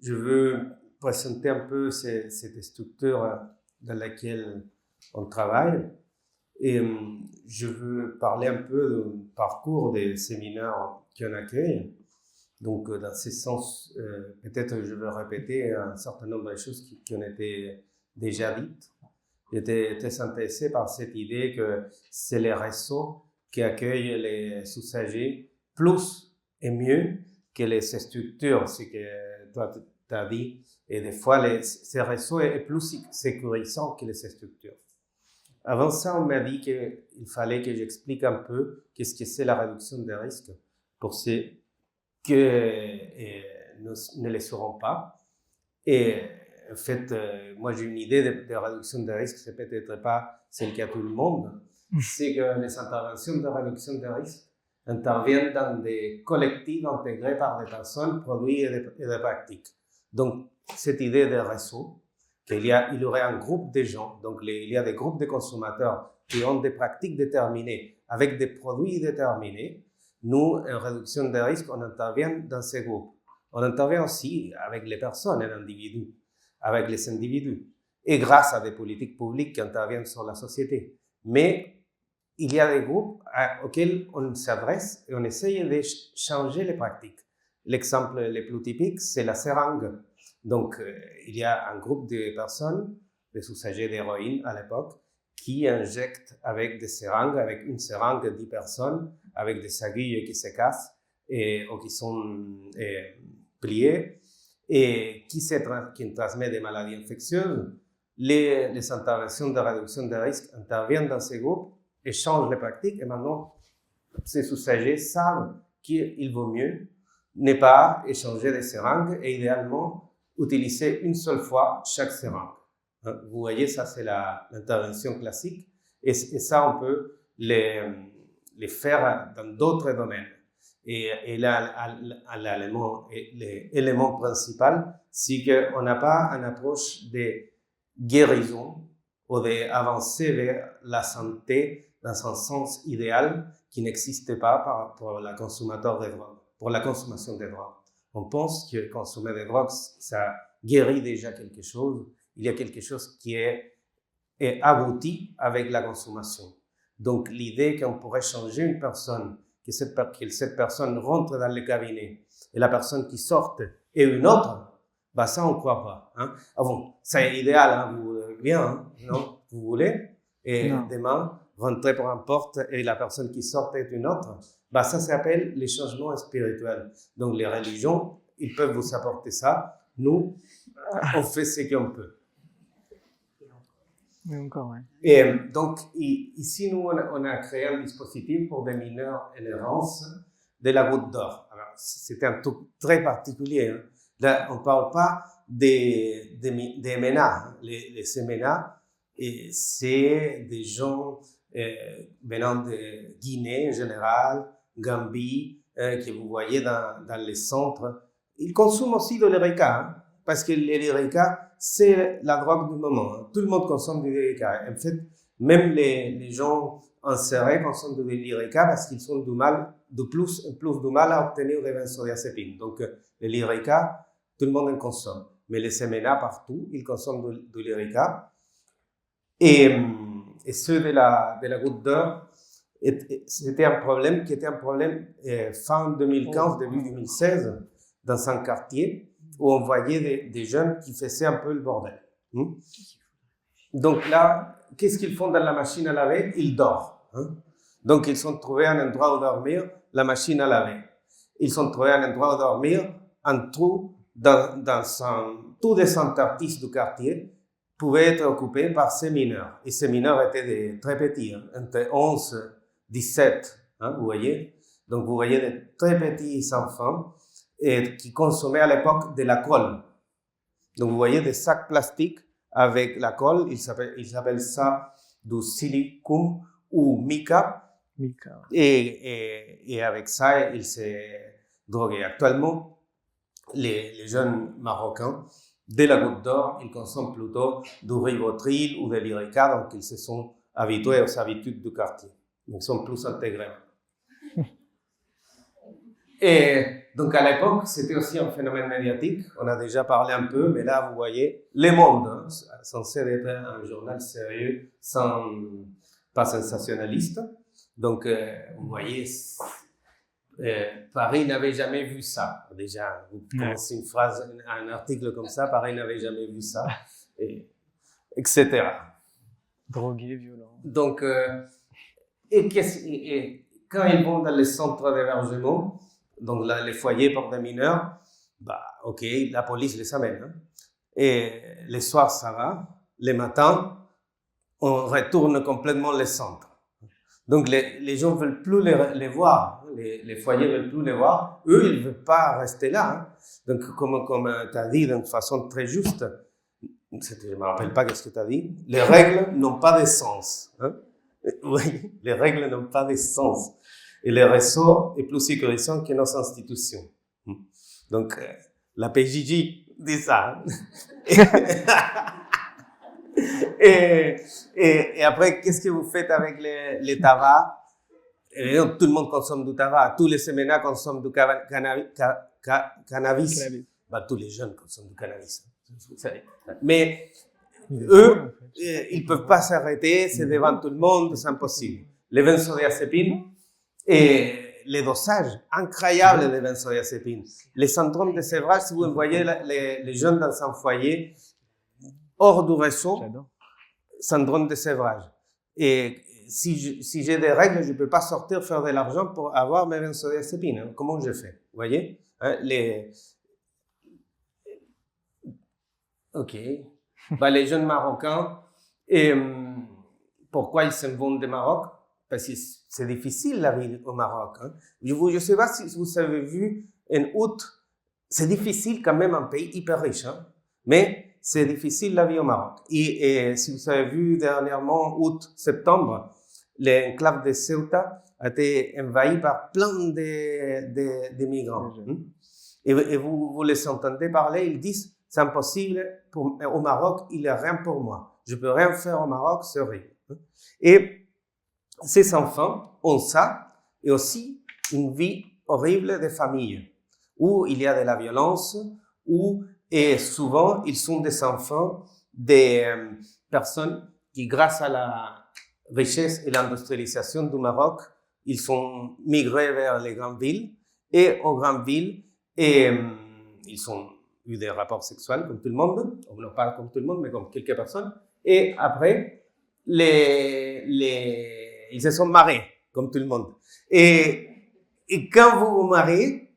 je veux présenter un peu cette structure dans laquelle on travaille. Et je veux parler un peu du parcours des séminaires qu'on accueille. Donc, dans ce sens, peut-être je vais répéter un certain nombre de choses qui ont été déjà dites. J'étais très intéressé par cette idée que c'est les réseaux qui accueillent les usagers plus et mieux que les structures, ce que toi tu as dit. Et des fois, ces réseaux est plus sécurisant que les structures. Avant ça, on m'a dit qu'il fallait que j'explique un peu qu'est-ce que c'est la réduction des risques pour ceux qui ne le sauront pas. Et en fait, moi j'ai une idée de réduction des risques, c'est peut-être pas celle qu'a tout le monde. C'est que les interventions de réduction des risques interviennent dans des collectifs intégrés par des personnes, produits et des pratiques. Donc, cette idée de réseau, il y aurait un groupe de gens, donc il y a des groupes de consommateurs qui ont des pratiques déterminées avec des produits déterminés. Nous, en réduction des risques, on intervient dans ces groupes. On intervient aussi avec les personnes, les individus, avec les individus, et grâce à des politiques publiques qui interviennent sur la société. Mais il y a des groupes auxquels on s'adresse et on essaye de changer les pratiques. L'exemple le plus typique, c'est la seringue. Donc, il y a un groupe de personnes, des usagers d'héroïne à l'époque, qui injectent avec des seringues, avec une seringue 10 personnes, avec des aiguilles qui se cassent ou qui sont pliées et qui transmettent des maladies infectieuses. Les interventions de réduction des risques interviennent dans ces groupes et changent les pratiques. Et maintenant, ces usagers savent qu'il vaut mieux ne pas échanger des seringues et idéalement utiliser une seule fois chaque seringue. Vous voyez, ça c'est l'intervention classique et ça on peut les faire dans d'autres domaines. Et là, l'élément principal, c'est qu'on n'a pas une approche de guérison ou d'avancer vers la santé dans un sens idéal qui n'existe pas pour la consommation de drogue, pour la consommation de drogue. On pense que consommer des drogues, ça guérit déjà quelque chose. Il y a quelque chose qui est abouti avec la consommation. Donc, l'idée qu'on pourrait changer une personne, que cette personne rentre dans le cabinet et la personne qui sort est une autre, bah ça, on ne croit pas. Hein? Ah bon, c'est idéal, hein? Vous voulez bien, hein? Non? Vous voulez? Et non. Demain, rentrer pour une porte et la personne qui sort est une autre, bah ça s'appelle les changements spirituels. Donc, les religions, ils peuvent vous apporter ça. Nous, on fait ce qu'on peut. Encore, ouais. Et donc, ici, nous, on a créé un dispositif pour des mineurs en errance de la Goutte d'Or. Alors, c'est un truc très particulier. Hein. Là, on ne parle pas des MNA. Hein. Les MNA, c'est des gens venant de Guinée en général, Gambie, que vous voyez dans les centres. Ils consomment aussi de l'Eureka, hein, parce que l'Eureka, c'est la drogue du moment. Tout le monde consomme du lyrica. En fait, même les gens insérés consomment du lyrica parce qu'ils ont plus de mal à obtenir des benzodiazépines. Donc, le lyrica, tout le monde en consomme. Mais les MNA, partout, ils consomment du lyrica. Et ceux de la Goutte d'Or, c'était un problème qui était un problème fin 2015, début 2016, dans un quartier où on voyait des jeunes qui faisaient un peu le bordel. Donc là, qu'est-ce qu'ils font dans la machine à laver? Ils dorment. Donc ils ont trouvé un endroit où dormir, la machine à laver. Ils ont trouvé un endroit où dormir, un trou tous les artistes du quartier pouvaient être occupés par ces mineurs. Et ces mineurs étaient très petits, entre 11 et 17, vous voyez. Donc vous voyez des très petits enfants et qui consommaient à l'époque de la colle. Donc, vous voyez des sacs plastiques avec la colle. Ils appellent ça du silicum ou mica. Et avec ça, ils se droguaient. Actuellement, les jeunes Marocains, de la Goutte d'Or, ils consomment plutôt du Rivotril ou de l'Lyrica, donc ils se sont habitués aux habitudes du quartier. Donc, ils sont plus intégrés. Et donc à l'époque, c'était aussi un phénomène médiatique. On a déjà parlé un peu, mais là, vous voyez, Le Monde, hein, censé être un journal sérieux, pas sensationnaliste. Donc, vous voyez, Paris n'avait jamais vu ça. Déjà, vous commencez une phrase, un article comme ça, Paris n'avait jamais vu ça, etc. Drogué, violent. Donc, et quand ils vont dans les centres d'hébergement, donc là, les foyers pour des mineurs, bah, ok, la police les amène. Hein. Et les soirs, ça va. Les matins, on retourne complètement les centres. Donc, les gens ne veulent plus les voir. Les foyers ne veulent plus les voir. Eux, ils ne veulent pas rester là. Hein. Donc, comme tu as dit d'une façon très juste, je ne me rappelle pas ce que tu as dit, les règles n'ont pas de sens. Hein. Oui, les règles n'ont pas de sens. Et le réseau est plus sécurisant que nos institutions. Donc, la PJJ dit ça. Et après, qu'est-ce que vous faites avec les tabacs? Et donc, tout le monde consomme du tabac. Tous les séminaires consomment du cannabis. Bah, tous les jeunes consomment du cannabis. Mais eux, ils ne peuvent pas s'arrêter, c'est devant tout le monde, c'est impossible. Les benzodiazépines et les dosages incroyables des benzodiazépines. Les syndromes de sévrage, si vous voyez les jeunes dans un foyer, hors du réseau, syndrome de sévrage. Et si j'ai des règles, je ne peux pas sortir faire de l'argent pour avoir mes benzodiazépines. Hein. Comment je fais? Vous voyez? Hein, Ok. Bah, les jeunes Marocains, pourquoi ils s'en vont du Maroc? Parce que c'est difficile la vie au Maroc. Hein. Je ne sais pas si vous avez vu en août, c'est difficile quand même, un pays hyper riche, hein, mais c'est difficile la vie au Maroc. Et si vous avez vu dernièrement, août, septembre, l'enclave de Ceuta a été envahie par plein de migrants. Et vous les entendez parler, ils disent, c'est impossible, au Maroc, il n'y a rien pour moi. Je ne peux rien faire au Maroc, c'est horrible. Et ces enfants ont ça, et aussi une vie horrible de famille, où il y a de la violence, et souvent, ils sont des enfants des personnes qui, grâce à la richesse et l'industrialisation du Maroc, ils sont migrés vers les grandes villes, et aux grandes villes, ils ont eu des rapports sexuels comme tout le monde, ou non pas comme tout le monde, mais comme quelques personnes, et après, ils se sont mariés, comme tout le monde. Et quand vous vous mariez,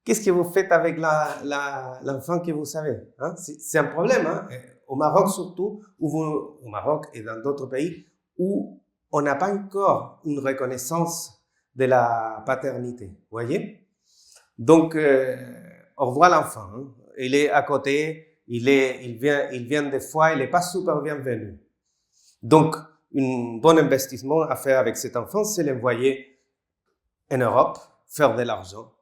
qu'est-ce que vous faites avec l'enfant que vous avez? Hein? C'est un problème, hein? Au Maroc surtout, au Maroc et dans d'autres pays, où on n'a pas encore une reconnaissance de la paternité, vous voyez? Donc, au revoir l'enfant. Hein? Il est à côté, il vient des fois, il n'est pas super bienvenu. Donc, un bon investissement à faire avec cet enfant, c'est l'envoyer en Europe, faire de l'argent.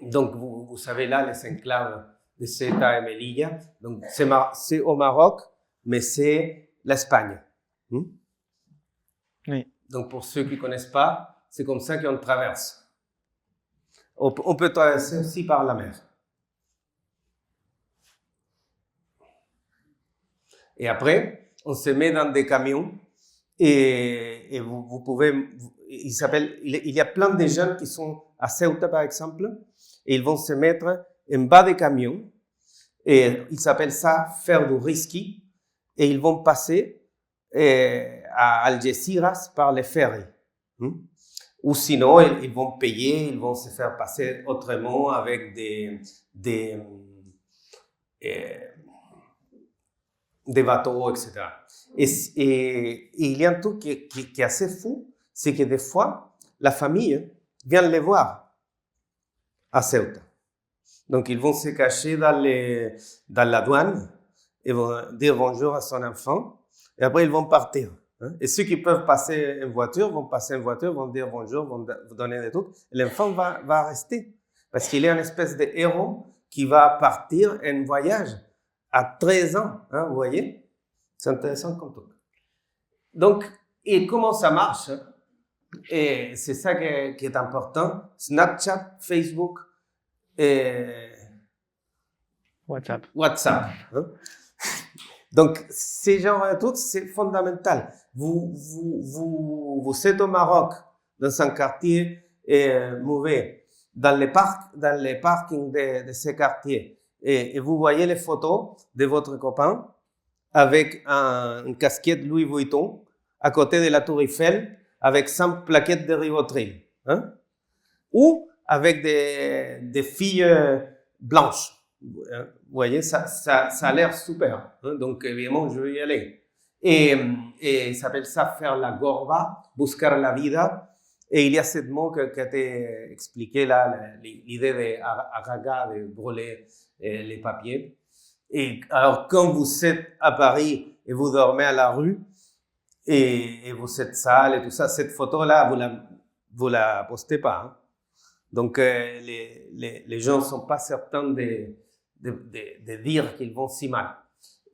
Donc, vous savez là, les enclaves de Ceuta et Melilla. Donc, c'est au Maroc, mais c'est l'Espagne. Oui. Donc, pour ceux qui ne connaissent pas, c'est comme ça qu'on traverse. On peut traverser aussi par la mer. Et après, on se met dans des camions et vous pouvez... Il y a plein de jeunes qui sont à Ceuta, par exemple, et ils vont se mettre en bas des camions et ils s'appellent ça faire du risky et ils vont passer à Algeciras par les ferries. Ou sinon, ils vont payer, ils vont se faire passer autrement avec des bateaux, etc. Et il y a un truc qui est assez fou, c'est que des fois, la famille vient les voir à Ceuta. Donc, ils vont se cacher dans la douane et vont dire bonjour à son enfant et après, ils vont partir. Et ceux qui peuvent passer en voiture vont passer en voiture, vont dire bonjour, vont donner des trucs. L'enfant va rester parce qu'il est une espèce de héros qui va partir en voyage à 13 ans. Hein, vous voyez? C'est intéressant comme truc. Donc, et comment ça marche? Et c'est ça qui est important. Snapchat, Facebook et WhatsApp. WhatsApp. Hein? Donc, ces genres de trucs, c'est fondamental. Vous êtes au Maroc, dans un quartier mauvais, dans les parkings de ces quartiers, et vous voyez les photos de votre copain avec une casquette Louis Vuitton à côté de la Tour Eiffel avec 100 plaquettes de rivotril. Hein? Ou avec des filles blanches. Vous voyez, ça a l'air super. Hein? Donc, évidemment, je vais y aller. Et ça s'appelle ça faire la gorba, buscar la vida. Et il y a ce mot qui a été expliqué là, l'idée d'Araga, de brûler les papiers. Et alors, quand vous êtes à Paris et vous dormez à la rue, et vous êtes sale et tout ça, cette photo-là, vous la postez pas. Hein? Donc, les gens ne sont pas certains de dire qu'ils vont si mal.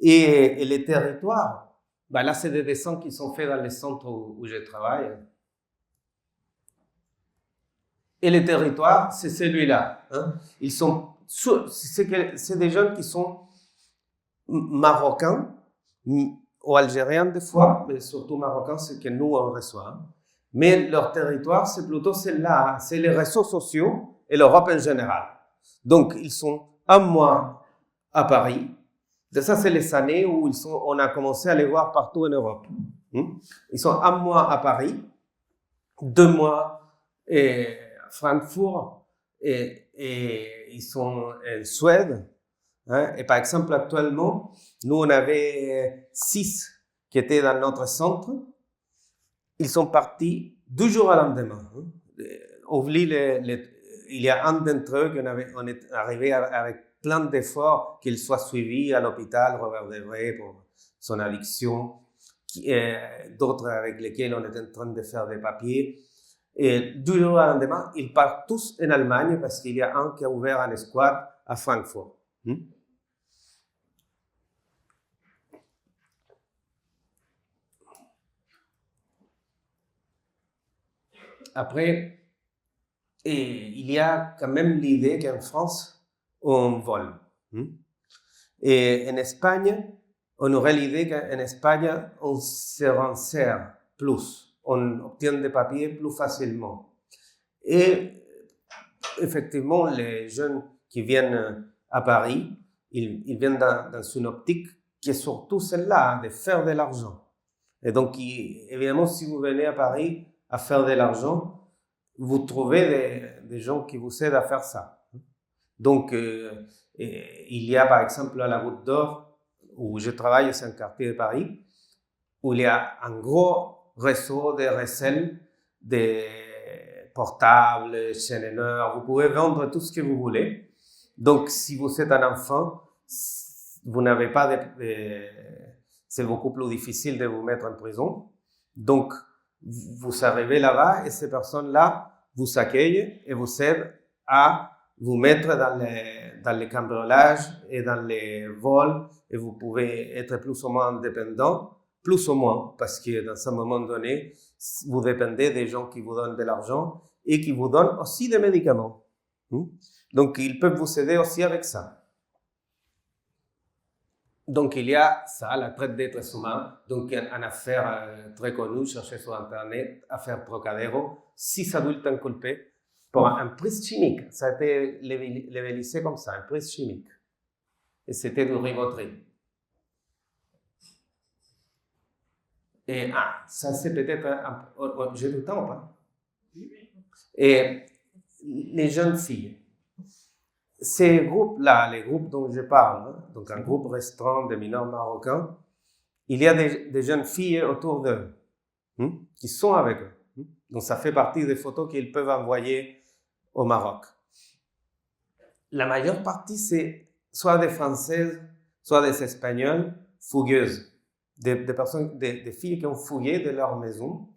Et les territoires, ben là, c'est des dessins qui sont faits dans les centres où je travaille. Et les territoires, c'est celui-là. Hein? C'est des jeunes qui sont marocains ou algériens des fois, mais surtout marocains, c'est que nous, on reçoit. Hein? Mais leur territoire, c'est plutôt celle-là. C'est les réseaux sociaux et l'Europe en général. Donc, ils sont un mois à Paris. De ça, c'est les années où on a commencé à les voir partout en Europe. Ils sont un mois à Paris, 2 mois à Francfort, et ils sont en Suède. Hein? Et par exemple, actuellement, nous, on avait 6 qui étaient dans notre centre. Ils sont partis 2 jours à lendemain. Hein? Il y a un d'entre eux on est arrivé avec plein d'efforts qu'il soit suivi à l'hôpital, Robert Debré, pour son addiction, d'autres avec lesquels on est en train de faire des papiers. Et 2 jours à lendemain, ils partent tous en Allemagne parce qu'il y a un qui a ouvert un squat à Francfort. Après, il y a quand même l'idée qu'en France, on vole. Et en Espagne, on aurait l'idée qu'en Espagne, on se renseigne plus. On obtient des papiers plus facilement. Et effectivement, les jeunes qui viennent à Paris, ils viennent dans une optique qui est surtout celle-là, de faire de l'argent. Et donc, évidemment, si vous venez à Paris à faire de l'argent, vous trouvez des gens qui vous aident à faire ça. Donc, il y a par exemple à la Goutte d'Or, où je travaille, c'est un quartier de Paris, où il y a un gros réseau de resell, des portables, chaîneurs, vous pouvez vendre tout ce que vous voulez. Donc, si vous êtes un enfant, vous n'avez pas c'est beaucoup plus difficile de vous mettre en prison. Donc, vous arrivez là-bas et ces personnes-là vous accueillent et vous aident à vous mettre dans les cambriolages et dans les vols et vous pouvez être plus ou moins indépendant, plus ou moins, parce que dans un moment donné, vous dépendez des gens qui vous donnent de l'argent et qui vous donnent aussi des médicaments. Donc, ils peuvent vous aider aussi avec ça. Donc, il y a ça, la traite d'êtres humains. Donc, une affaire très connue, cherchez sur Internet, affaire Trocadéro, 6 adultes inculpés pour un prix chimique. Ça a été labellisé comme ça, un prix chimique. Et c'était du Rivotril. Et ça c'est peut-être j'ai du temps ou pas? Et les jeunes filles. Ces groupes-là, les groupes dont je parle, donc un groupe restreint de mineurs marocains, il y a des jeunes filles autour d'eux qui sont avec eux. Donc ça fait partie des photos qu'ils peuvent envoyer au Maroc. La majeure partie, c'est soit des Françaises, soit des Espagnoles fougueuses. Des personnes, des filles qui ont fouillé de leur maison,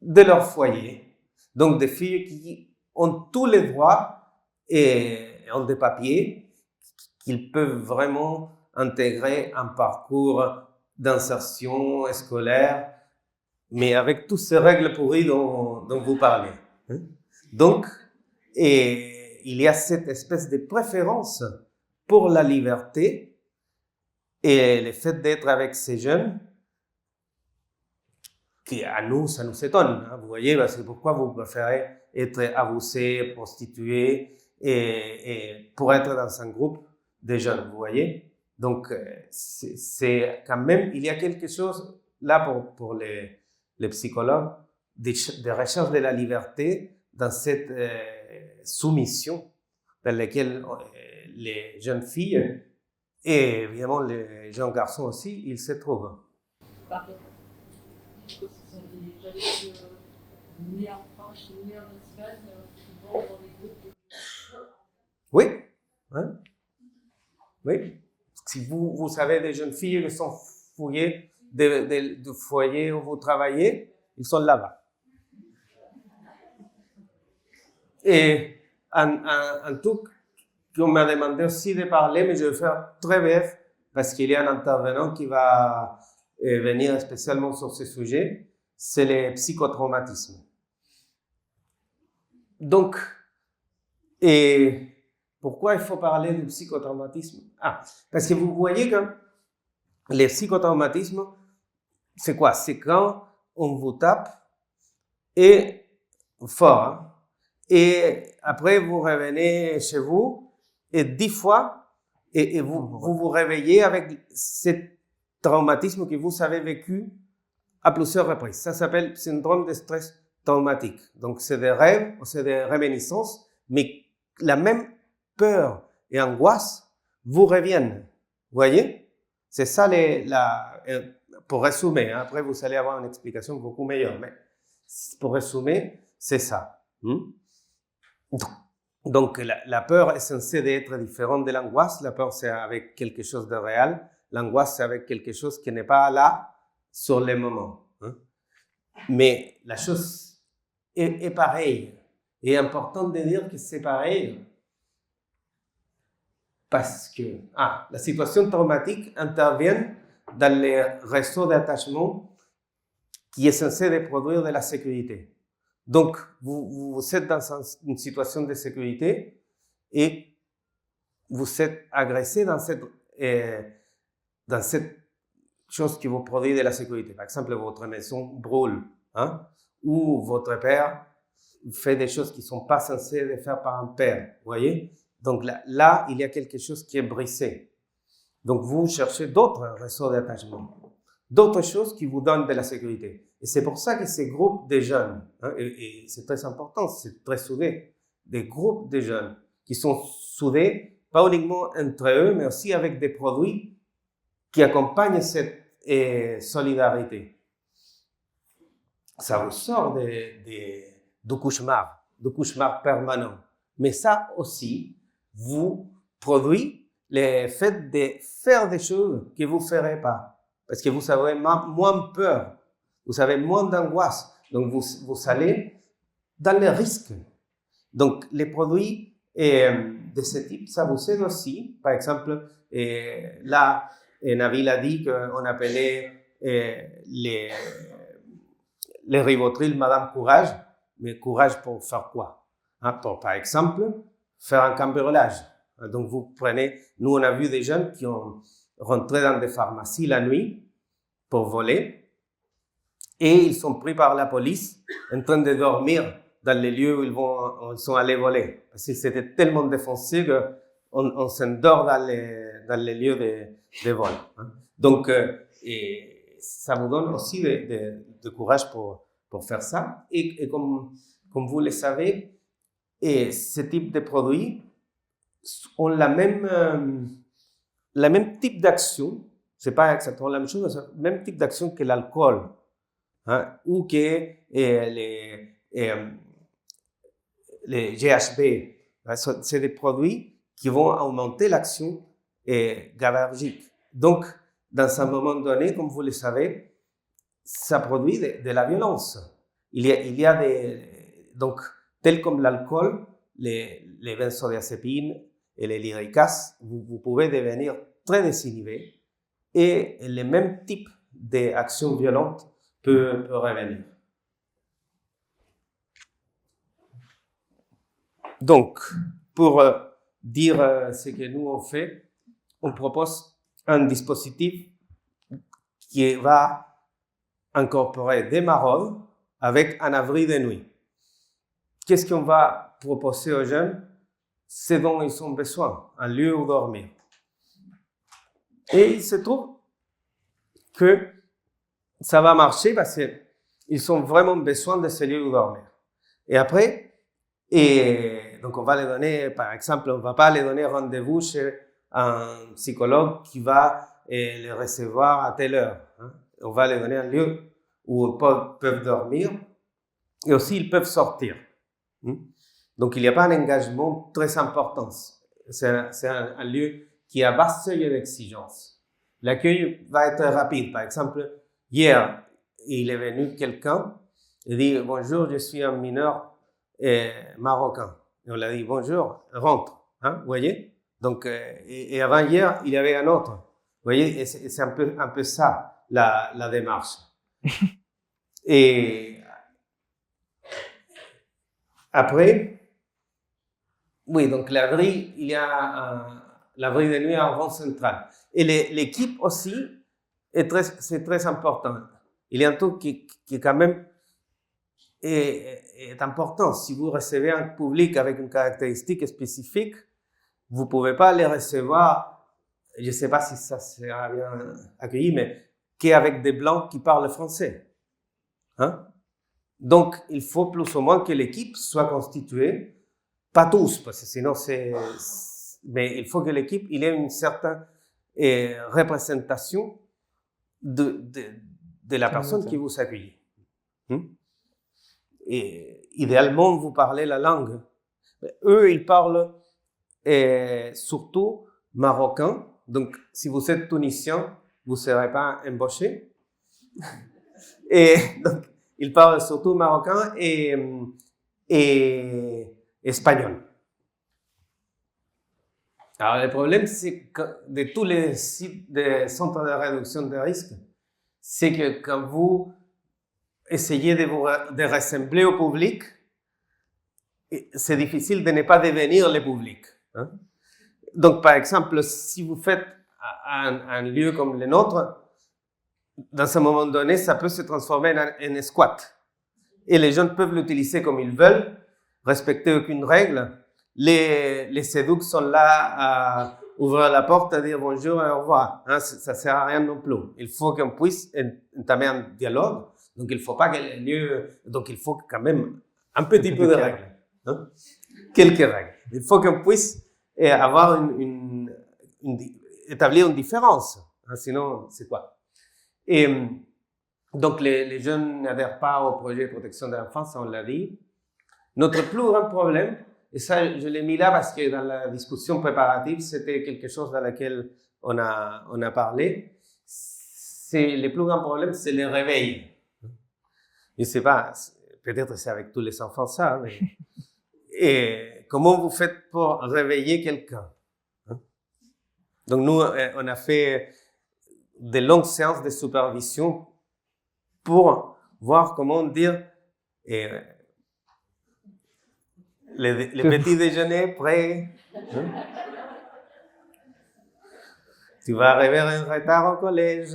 de leur foyer. Donc des filles qui ont tous les droits et ont des papiers qu'ils peuvent vraiment intégrer un parcours d'insertion scolaire mais avec toutes ces règles pourries dont vous parlez. Hein? Donc, il y a cette espèce de préférence pour la liberté et le fait d'être avec ces jeunes qui, à nous, ça nous étonne. Hein? Vous voyez, parce que pourquoi vous préférez être abusé, prostitué et pour être dans un groupe de jeunes, vous voyez? Donc, c'est quand même, il y a quelque chose là pour les psychologues, des recherches de la liberté dans cette soumission dans laquelle les jeunes filles et évidemment les jeunes garçons aussi, ils se trouvent. Pardon. Ce sont des jeunes nés en France, nés en Espagne, qui vont dans les groupes. Oui, hein? Oui. Si vous savez des jeunes filles qui sont fouillées du foyer où vous travaillez, ils sont là-bas. Et en tout, on m'a demandé aussi de parler, mais je vais faire très bref parce qu'il y a un intervenant qui va venir spécialement sur ce sujet, c'est le psychotraumatisme. Donc, et pourquoi il faut parler du psychotraumatisme? Parce que vous voyez que le psychotraumatisme, c'est quoi? C'est quand on vous tape et fort, hein? Et après vous revenez chez vous et 10 fois et vous réveillez avec ce traumatisme que vous avez vécu à plusieurs reprises. Ça s'appelle syndrome de stress traumatique. Donc c'est des rêves, c'est des réminiscences, mais la même peur et angoisse vous reviennent. Vous voyez? C'est ça pour résumer. Hein? Après vous allez avoir une explication beaucoup meilleure, mais pour résumer, c'est ça. Donc, la peur est censée être différente de l'angoisse. La peur, c'est avec quelque chose de réel. L'angoisse, c'est avec quelque chose qui n'est pas là sur le moment. Hein? Mais la chose est pareille. Et important de dire que c'est pareil parce que la situation traumatique intervient dans les réseaux d'attachement qui est censé produire de la sécurité. Donc, vous êtes dans une situation de sécurité et vous êtes agressé dans cette chose qui vous produit de la sécurité. Par exemple, votre maison brûle, hein, ou votre père fait des choses qui ne sont pas censées faire par un père, vous voyez? Donc là, il y a quelque chose qui est brisé. Donc, vous cherchez d'autres réseaux d'attachement, d'autres choses qui vous donnent de la sécurité. Et c'est pour ça que ces groupes de jeunes, hein, et c'est très important, c'est très soudé, des groupes de jeunes qui sont soudés, pas uniquement entre eux, mais aussi avec des produits qui accompagnent cette solidarité. Ça vous sort du cauchemar permanent. Mais ça aussi vous produit le fait de faire des choses que vous ne ferez pas. Parce que vous avez moins peur. Vous avez moins d'angoisse, donc vous allez dans les risques. Donc, les produits de ce type, ça vous aide aussi. Par exemple, là, Nabil a dit qu'on appelait les Rivotril Madame Courage, mais courage pour faire quoi? Hein, pour, par exemple, faire un cambriolage. Donc, vous prenez, nous on a vu des jeunes qui ont rentré dans des pharmacies la nuit pour voler. Et ils sont pris par la police en train de dormir dans les lieux où ils sont allés voler. Parce qu'ils étaient tellement défoncés qu'on s'endort dans les lieux de vol. Hein. Donc, ça vous donne aussi de courage pour faire ça. Et comme vous le savez, ce type de produits ont la même type d'action. C'est pas exactement la même chose, mais c'est le même type d'action que l'alcool. Hein, ou que les GHB, c'est des produits qui vont augmenter l'action GABAergique. Donc, dans un moment donné, comme vous le savez, ça produit de la violence. Il y a donc, tel comme l'alcool, les benzodiazépines et les lyricas, vous pouvez devenir très désinhibé et le même type d'actions violentes peut revenir. Donc, pour dire ce que nous on fait, on propose un dispositif qui va incorporer des maraudes avec un abri de nuit. Qu'est-ce qu'on va proposer aux jeunes? Ce dont ils ont besoin, un lieu où dormir. Et il se trouve que ça va marcher parce qu'ils ont vraiment besoin de ce lieu où dormir. Et après, donc on va les donner, par exemple, on ne va pas les donner rendez-vous chez un psychologue qui va les recevoir à telle heure. On va les donner un lieu où ils peuvent dormir et aussi ils peuvent sortir. Donc il n'y a pas un engagement très important. C'est un lieu qui a bas seuil d'exigence. L'accueil va être rapide. Par exemple, hier, il est venu quelqu'un et dit « Bonjour, je suis un mineur marocain ». Et on l'a dit « Bonjour, rentre ». Vous voyez? Donc, et avant hier, il y avait un autre. Vous voyez? Et c'est un peu ça, la démarche. Et après, oui, donc l'abri, il y a l'abri de nuit en rond central. Et l'équipe aussi, c'est très important. Il y a un truc qui quand même est important. Si vous recevez un public avec une caractéristique spécifique, vous ne pouvez pas les recevoir, je ne sais pas si ça sera bien accueilli, mais qu'avec des blancs qui parlent français. Donc, il faut plus ou moins que l'équipe soit constituée, pas tous, parce que sinon mais il faut que l'équipe il ait une certaine représentation de la personne qui vous accueille. Et idéalement, vous parlez la langue. Eux, ils parlent surtout marocain. Donc, si vous êtes tunisien, vous ne serez pas embauché. Et donc, ils parlent surtout marocain et espagnol. Alors, le problème, c'est que de tous les sites de centres de réduction de risque, c'est que quand vous essayez de ressembler au public, c'est difficile de ne pas devenir le public. Donc, par exemple, si vous faites un lieu comme le nôtre, dans un moment donné, ça peut se transformer en squat. Et les gens peuvent l'utiliser comme ils veulent, respecter aucune règle. Les séducs sont là à ouvrir la porte, à dire bonjour et au revoir. Ça ne sert à rien non plus. Il faut qu'on puisse entamer un dialogue. Donc, il ne faut pas que les lieux... Donc, il faut quand même un petit peu de règles. Quelques règles. Il faut qu'on puisse avoir établir une différence. Sinon, c'est quoi? Et donc, les jeunes n'adhèrent pas au projet de protection de l'enfance, on l'a dit. Notre plus grand problème, et ça, je l'ai mis là parce que dans la discussion préparative, c'était quelque chose dans lequel on a parlé. Le plus grand problème, c'est le réveil. Je ne sais pas, peut-être c'est avec tous les enfants ça, mais et comment vous faites pour réveiller quelqu'un? Donc, nous, on a fait de longues séances de supervision pour voir comment dire les petits déjeuners prêts. Tu vas arriver en retard au collège.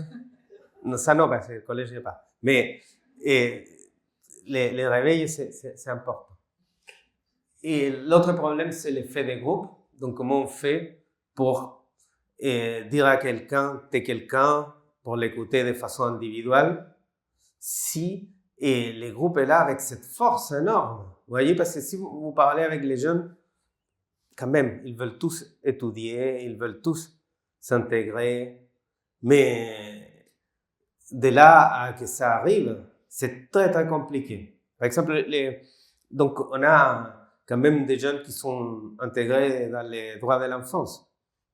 Non, ça non, parce que le collège n'est pas. Mais les réveils, c'est important. Et l'autre problème, c'est l'effet de groupe. Donc, comment on fait pour dire à quelqu'un, t'es quelqu'un, pour l'écouter de façon individuelle, si le groupe est là avec cette force énorme. Vous voyez, parce que si vous parlez avec les jeunes, quand même, ils veulent tous étudier, ils veulent tous s'intégrer, mais de là à que ça arrive, c'est très, très compliqué. Par exemple, donc on a quand même des jeunes qui sont intégrés dans les droits de l'enfance,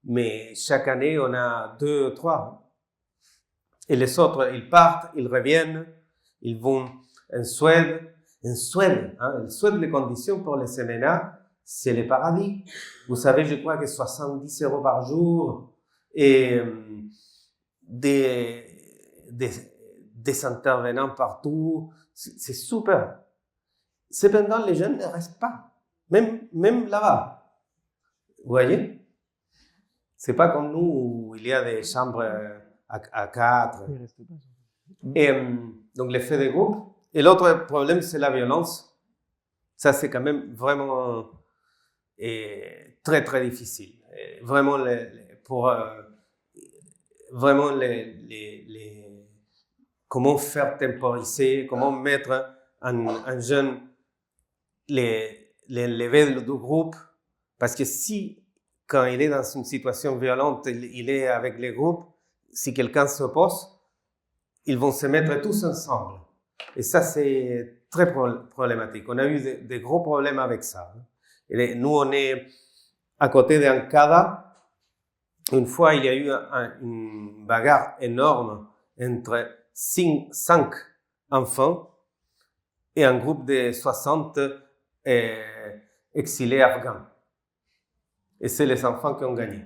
mais chaque année, on a 2 ou 3. Et les autres, ils partent, ils reviennent, ils vont en Suède. En Suède, les conditions pour les MNA, c'est le paradis. Vous savez, je crois que 70 € par jour et des des intervenants partout. C'est super. Cependant, les jeunes ne restent pas, même là-bas. Vous voyez? C'est pas comme nous où il y a des chambres à 4. Il reste pas. Et donc l'effet de groupe. Et l'autre problème, c'est la violence. Ça, c'est quand même vraiment très, très difficile. Et vraiment, comment faire temporiser, comment mettre un jeune, les lever du groupe. Parce que si, quand il est dans une situation violente, il est avec les groupes, si quelqu'un s'oppose, ils vont se mettre tous ensemble. Et ça, c'est très problématique. On a eu des gros problèmes avec ça. Et nous, on est à côté d'Ankara. Une fois, il y a eu une bagarre énorme entre 5 enfants et un groupe de 60 exilés afghans. Et c'est les enfants qui ont gagné.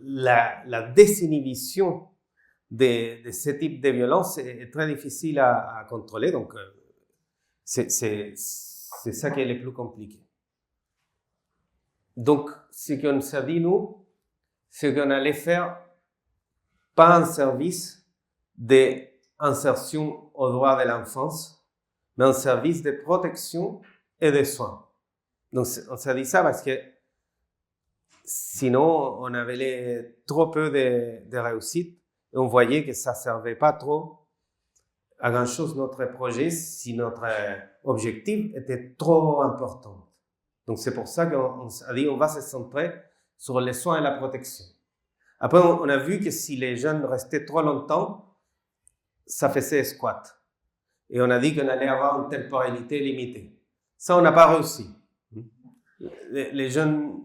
La désinhibition de ce type de violence est très difficile à contrôler, donc c'est ça qui est le plus compliqué. Donc, ce qu'on s'est dit, nous, c'est qu'on allait faire pas un service d'insertion aux droits de l'enfance, mais un service de protection et de soins. Donc, on s'est dit ça parce que sinon, on avait trop peu de réussite et on voyait que ça ne servait pas trop à grand-chose notre projet si notre objectif était trop important. Donc, c'est pour ça qu'on a dit on va se centrer sur les soins et la protection. Après, on a vu que si les jeunes restaient trop longtemps, ça faisait squat. Et on a dit qu'on allait avoir une temporalité limitée. Ça, on n'a pas réussi. Les jeunes,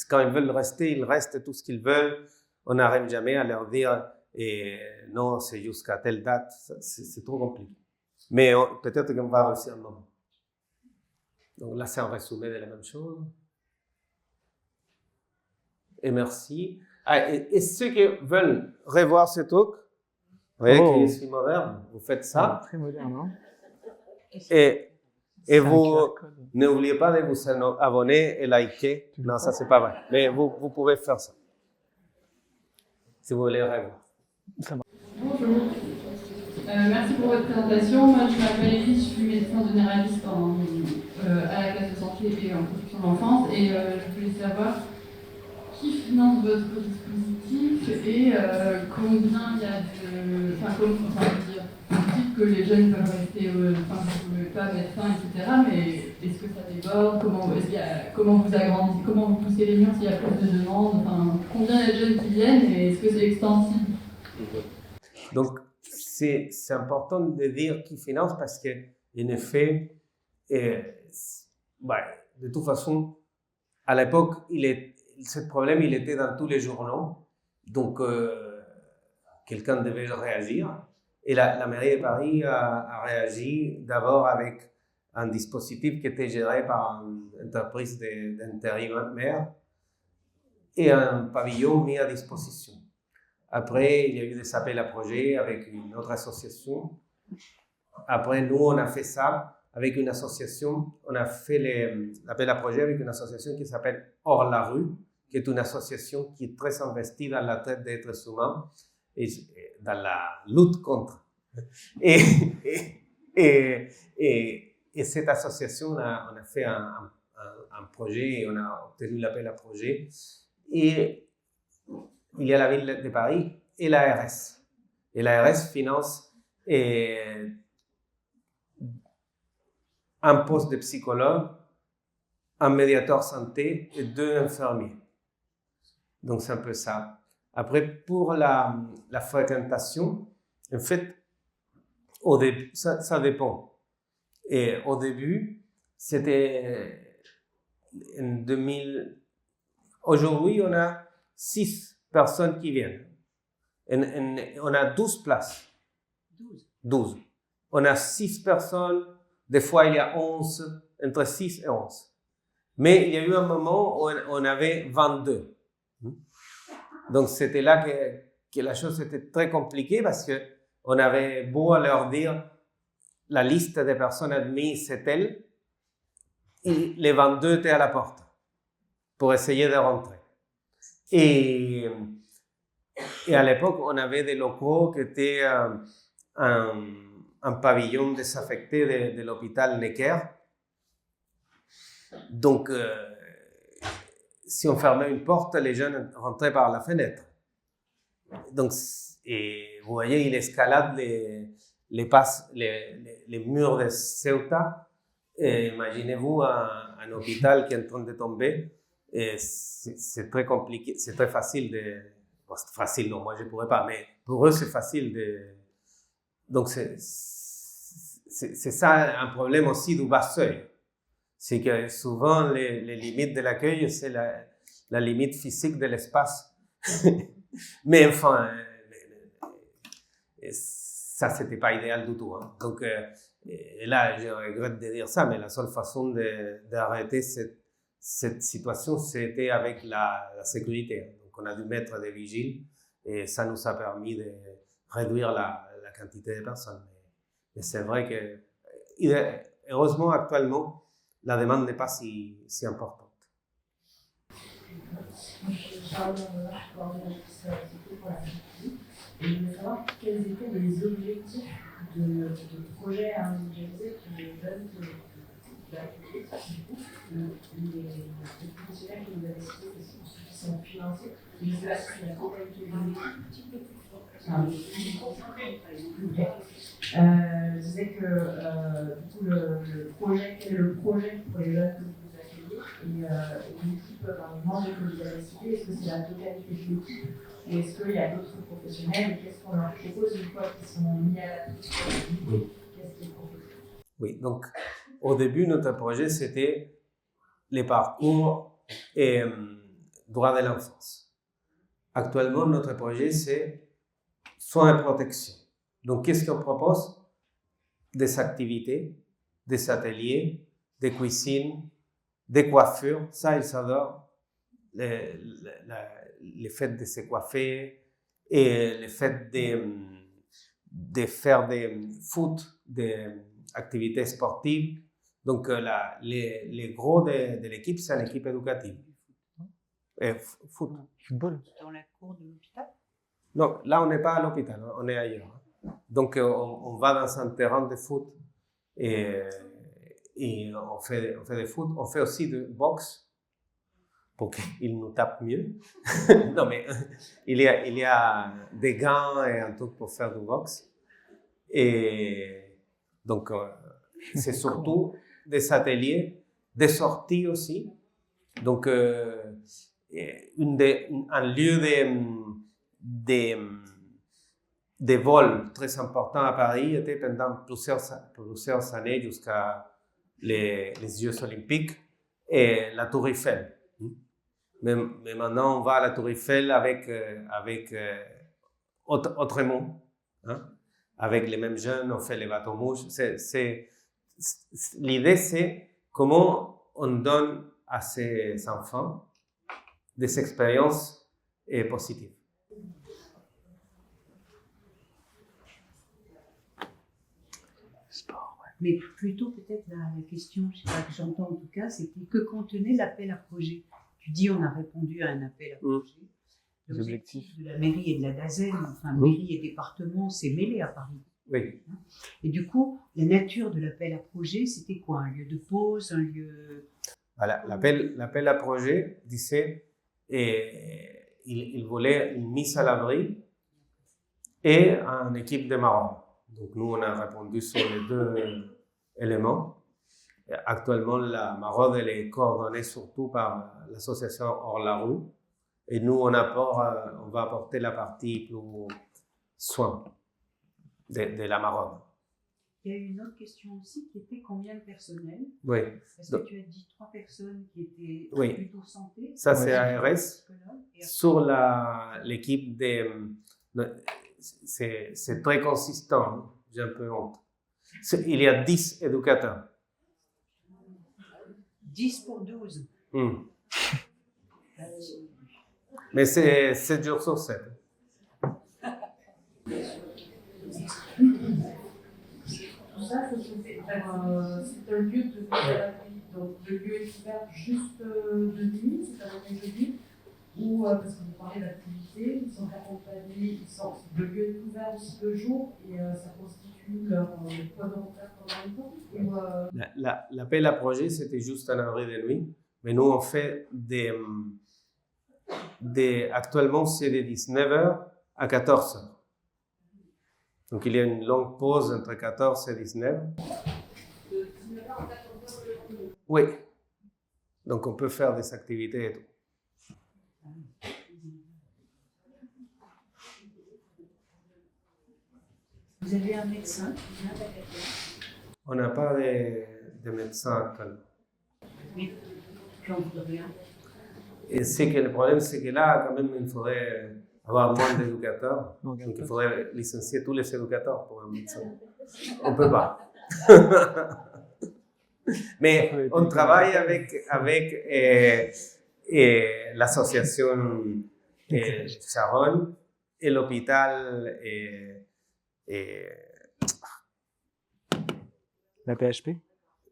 quand ils veulent rester, ils restent tout ce qu'ils veulent. On n'arrive jamais à leur dire non, c'est jusqu'à telle date. C'est trop compliqué. Mais peut-être qu'on va réussir un moment. Donc là, c'est un résumé de la même chose. Et merci. Et ceux qui veulent revoir ce talk, vous voyez que je suis moderne, vous faites ça. Très moderne, hein? Et vous n'oubliez pas de vous abonner et liker. Non, ça, c'est pas vrai. Mais vous pouvez faire ça. Si vous voulez revoir. Bonjour. Merci pour votre présentation. Moi, je m'appelle Elise, je suis médecin généraliste à la classe de santé et en protection de l'enfance. Et je voulais savoir qui finance votre dispositif et combien il y a de... Enfin, vous dites que les jeunes peuvent rester, vous ne pouvez pas médecin, etc. Mais est-ce que ça déborde? Comment vous agrandissez? Comment vous poussez les murs s'il y a plus de demandes? Enfin, combien il y a de jeunes qui viennent et est-ce que c'est extensible? Donc, c'est important de dire qui finance parce que, en effet, de toute façon, à l'époque, ce problème, il était dans tous les journaux. Donc, quelqu'un devait réagir. Et la mairie de Paris a réagi d'abord avec un dispositif qui était géré par une entreprise d'intérimaires et un pavillon mis à disposition. Après, il y a eu des appels à projets avec une autre association. Après, nous, on a fait ça avec une association. On a fait l'appel à projet avec une association qui s'appelle Hors la rue, qui est une association qui est très investie dans la traite d'êtres humains et dans la lutte contre. Et cette association, on a fait un projet et on a obtenu l'appel à projet. Et il y a la ville de Paris et l'ARS. Et l'ARS finance un poste de psychologue, un médiateur santé et 2 infirmiers. Donc, c'est un peu ça. Après, pour la fréquentation, en fait, au début, ça dépend. Et au début, c'était en 2000. Aujourd'hui, on a 6 personnes qui viennent. On a 12 places. 12. On a 6 personnes. Des fois, il y a 11, entre 6 et 11. Mais il y a eu un moment où on avait 22. Donc, c'était là que la chose était très compliquée parce qu'on avait beau à leur dire la liste des personnes admises, c'est telle, et les 22 étaient à la porte pour essayer de rentrer. Et à l'époque, on avait des locaux qui étaient un pavillon désaffecté de l'hôpital Necker. Donc, si on fermait une porte, les jeunes rentraient par la fenêtre. Donc, et vous voyez, il escalade les murs de Ceuta. Et imaginez-vous un hôpital qui est en train de tomber. Et c'est très compliqué, c'est très facile de... Bon, c'est facile, non, moi je ne pourrais pas, mais pour eux c'est facile de... Donc c'est ça un problème aussi du bas seuil. C'est que souvent les limites de l'accueil, c'est la limite physique de l'espace. Mais enfin, ça c'était pas idéal du tout. Hein. Donc là, je regrette de dire ça, mais la seule façon d'arrêter cette situation, c'était avec la sécurité. Donc, on a dû mettre des vigiles et ça nous a permis de réduire la quantité de personnes. Mais c'est vrai que, heureusement, actuellement, la demande n'est pas si importante. Et je voulais savoir quels étaient les objectifs de projet individualisé que les jeunes les professionnels que vous avez cités, ceux qui sont financés, ils se placent sur la totalité de l'équipe. Je disais que du coup, quel est le projet pour les jeunes que vous accueillez et l'équipe, membre que vous avez cité, est-ce que c'est la totalité de l'équipe ou est-ce qu'il y a d'autres professionnels et qu'est-ce qu'on leur propose une fois qu'ils sont mis à la piste? Qu'est-ce qu'ils proposent? Oui, donc au début, notre projet, c'était les parcours et droits de l'enfance. Actuellement, notre projet, c'est soins et protection. Donc, qu'est-ce qu'on propose? Des activités, des ateliers, des cuisines, des coiffures. Ça, ils adorent. Les fêtes de se coiffer et les fêtes de faire des foot, des activités sportives. Donc, les gros de l'équipe, c'est une équipe éducative. Foot. Football. Dans la cour de l'hôpital? Non, là, on n'est pas à l'hôpital, on est ailleurs. Donc, on va dans un terrain de foot et on fait du foot. On fait aussi de boxe pour qu'ils nous tapent mieux. Non, mais il y a des gants et un truc pour faire du boxe. Et donc, c'est surtout des ateliers, des sorties aussi. Donc, un lieu de vol très important à Paris était pendant plusieurs années jusqu'à les Jeux Olympiques et la Tour Eiffel. Mais maintenant, on va à la Tour Eiffel avec autrement. Hein? Avec les mêmes jeunes, on fait les bateaux mouches. L'idée, c'est comment on donne à ces enfants des expériences positives. Sport, ouais. Mais plutôt peut-être la question, je sais pas, que j'entends en tout cas, c'était que contenait l'appel à projet. Tu dis on a répondu à un appel à projet. Les objectifs De la mairie et de la DAZEN, enfin mairie et département, c'est mêlé à Paris. Oui. Et du coup, la nature de l'appel à projet, c'était quoi? Un lieu de pause, un lieu... Voilà, l'appel à projet disait il voulait une mise à l'abri et une équipe de maraudes. Donc nous, on a répondu sur les deux éléments. Et actuellement, la maraude elle est coordonnée surtout par l'association Hors la Rue. Et nous, on va apporter la partie plus soin de la maraude. Il y a eu une autre question aussi qui était combien de personnel? Oui. Parce que tu as dit 3 personnes qui étaient Oui. plutôt santé. Ça, c'est ARS. Et Sur l'équipe c'est très consistant. J'ai un peu honte. Il y a 10 éducateurs. 10 pour 12. Mais c'est 7 jours sur 7. Tout ça se fait c'est un lieu de thérapie. Donc le lieu est ouvert juste de nuit, c'est un hôtel de nuit, ou parce que vous parlez d'activité, ils sont accompagnés, le lieu est ouvert aussi de jour et ça constitue leur point de repère pendant le temps. L'appel à projet, c'était juste un abri de nuit, mais nous on fait actuellement c'est de 19h à 14h. Donc il y a une longue pause entre 14 et 19. De 19h à 14h. Oui. Donc on peut faire des activités et tout. Vous avez un médecin qui vient d'Agadir? On n'a pas de médecin actuellement. Oui, j'en voudrais un. Et c'est que le problème, c'est que là, quand même, il faudrait avoir moins d'éducateurs. Donc il faudrait licencier tous les éducateurs pour un médecin. On ne peut pas. Mais on travaille avec l'association Sharon et l'hôpital La PHP?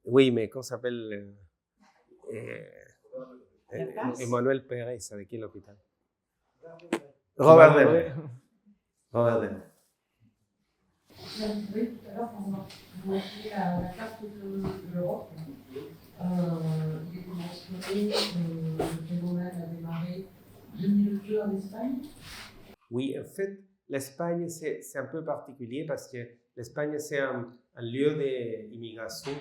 Oui, mais comment s'appelle La passe? Emmanuel Pérez, avec qui l'hôpital? Robert Demer. Robert Demer. Oui, tout à l'heure, quand vous avez fait la carte de l'Europe, il était mentionné que le phénomène a démarré 2002 en Espagne. Oui, en fait, l'Espagne, c'est un peu particulier parce que l'Espagne, c'est un lieu d'immigration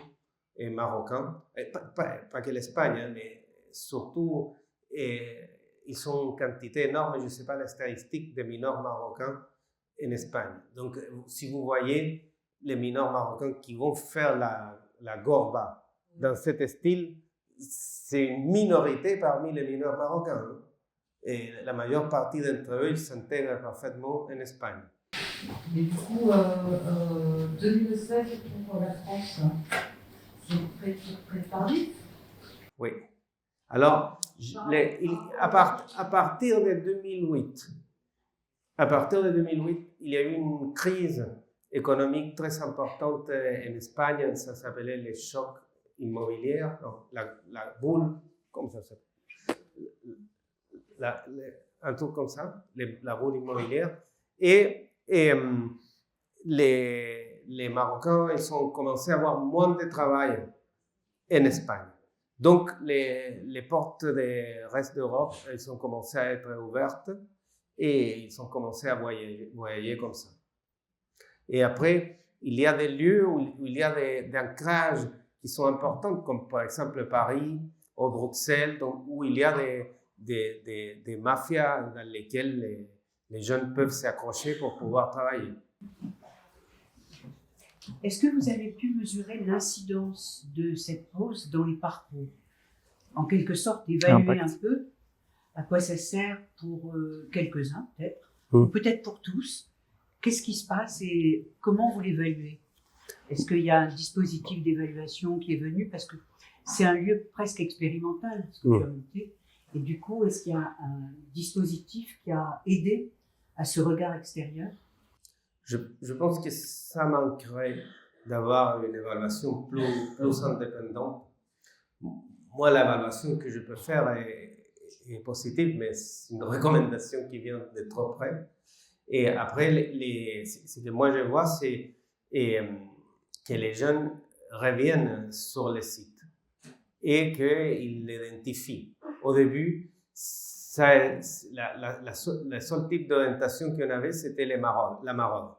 marocain. Pas que l'Espagne, hein, mais surtout, ils sont une quantité énorme, je ne sais pas la statistique, de mineurs marocains en Espagne. Donc, si vous voyez les mineurs marocains qui vont faire la gorba dans cet style, c'est une minorité parmi les mineurs marocains. Hein. Et la majeure partie d'entre eux, ils s'intègrent parfaitement en Espagne. Mais du coup, 2016 pour la France, c'est très tardif. Oui. Alors, à partir de 2008, il y a eu une crise économique très importante en Espagne. Ça s'appelait le choc immobilier, la boule, comment ça s'appelle? Un truc comme ça, la boule immobilière. Et les Marocains, ils ont commencé à avoir moins de travail en Espagne. Donc, les portes du reste d'Europe, elles ont commencé à être ouvertes et ils ont commencé à voyager comme ça. Et après, il y a des lieux où il y a des ancrages qui sont importants, comme par exemple Paris ou Bruxelles, où il y a des mafias dans lesquelles les jeunes peuvent s'accrocher pour pouvoir travailler. Est-ce que vous avez pu mesurer l'incidence de cette pause dans les parcours? En quelque sorte, évaluer un peu à quoi ça sert pour quelques-uns, peut-être, ou peut-être pour tous. Qu'est-ce qui se passe et comment vous l'évaluez? Est-ce qu'il y a un dispositif d'évaluation qui est venu? Parce que c'est un lieu presque expérimental, ce que vous avez monté. Et du coup, est-ce qu'il y a un dispositif qui a aidé à ce regard extérieur? Je pense que ça manquerait d'avoir une évaluation plus indépendante. Moi, l'évaluation que je peux faire est positive, mais c'est une recommandation qui vient de trop près. Et après, ce que moi je vois, c'est que les jeunes reviennent sur le site et qu'ils l'identifient. Au début, le seul type d'orientation qu'on avait, c'était la maraude.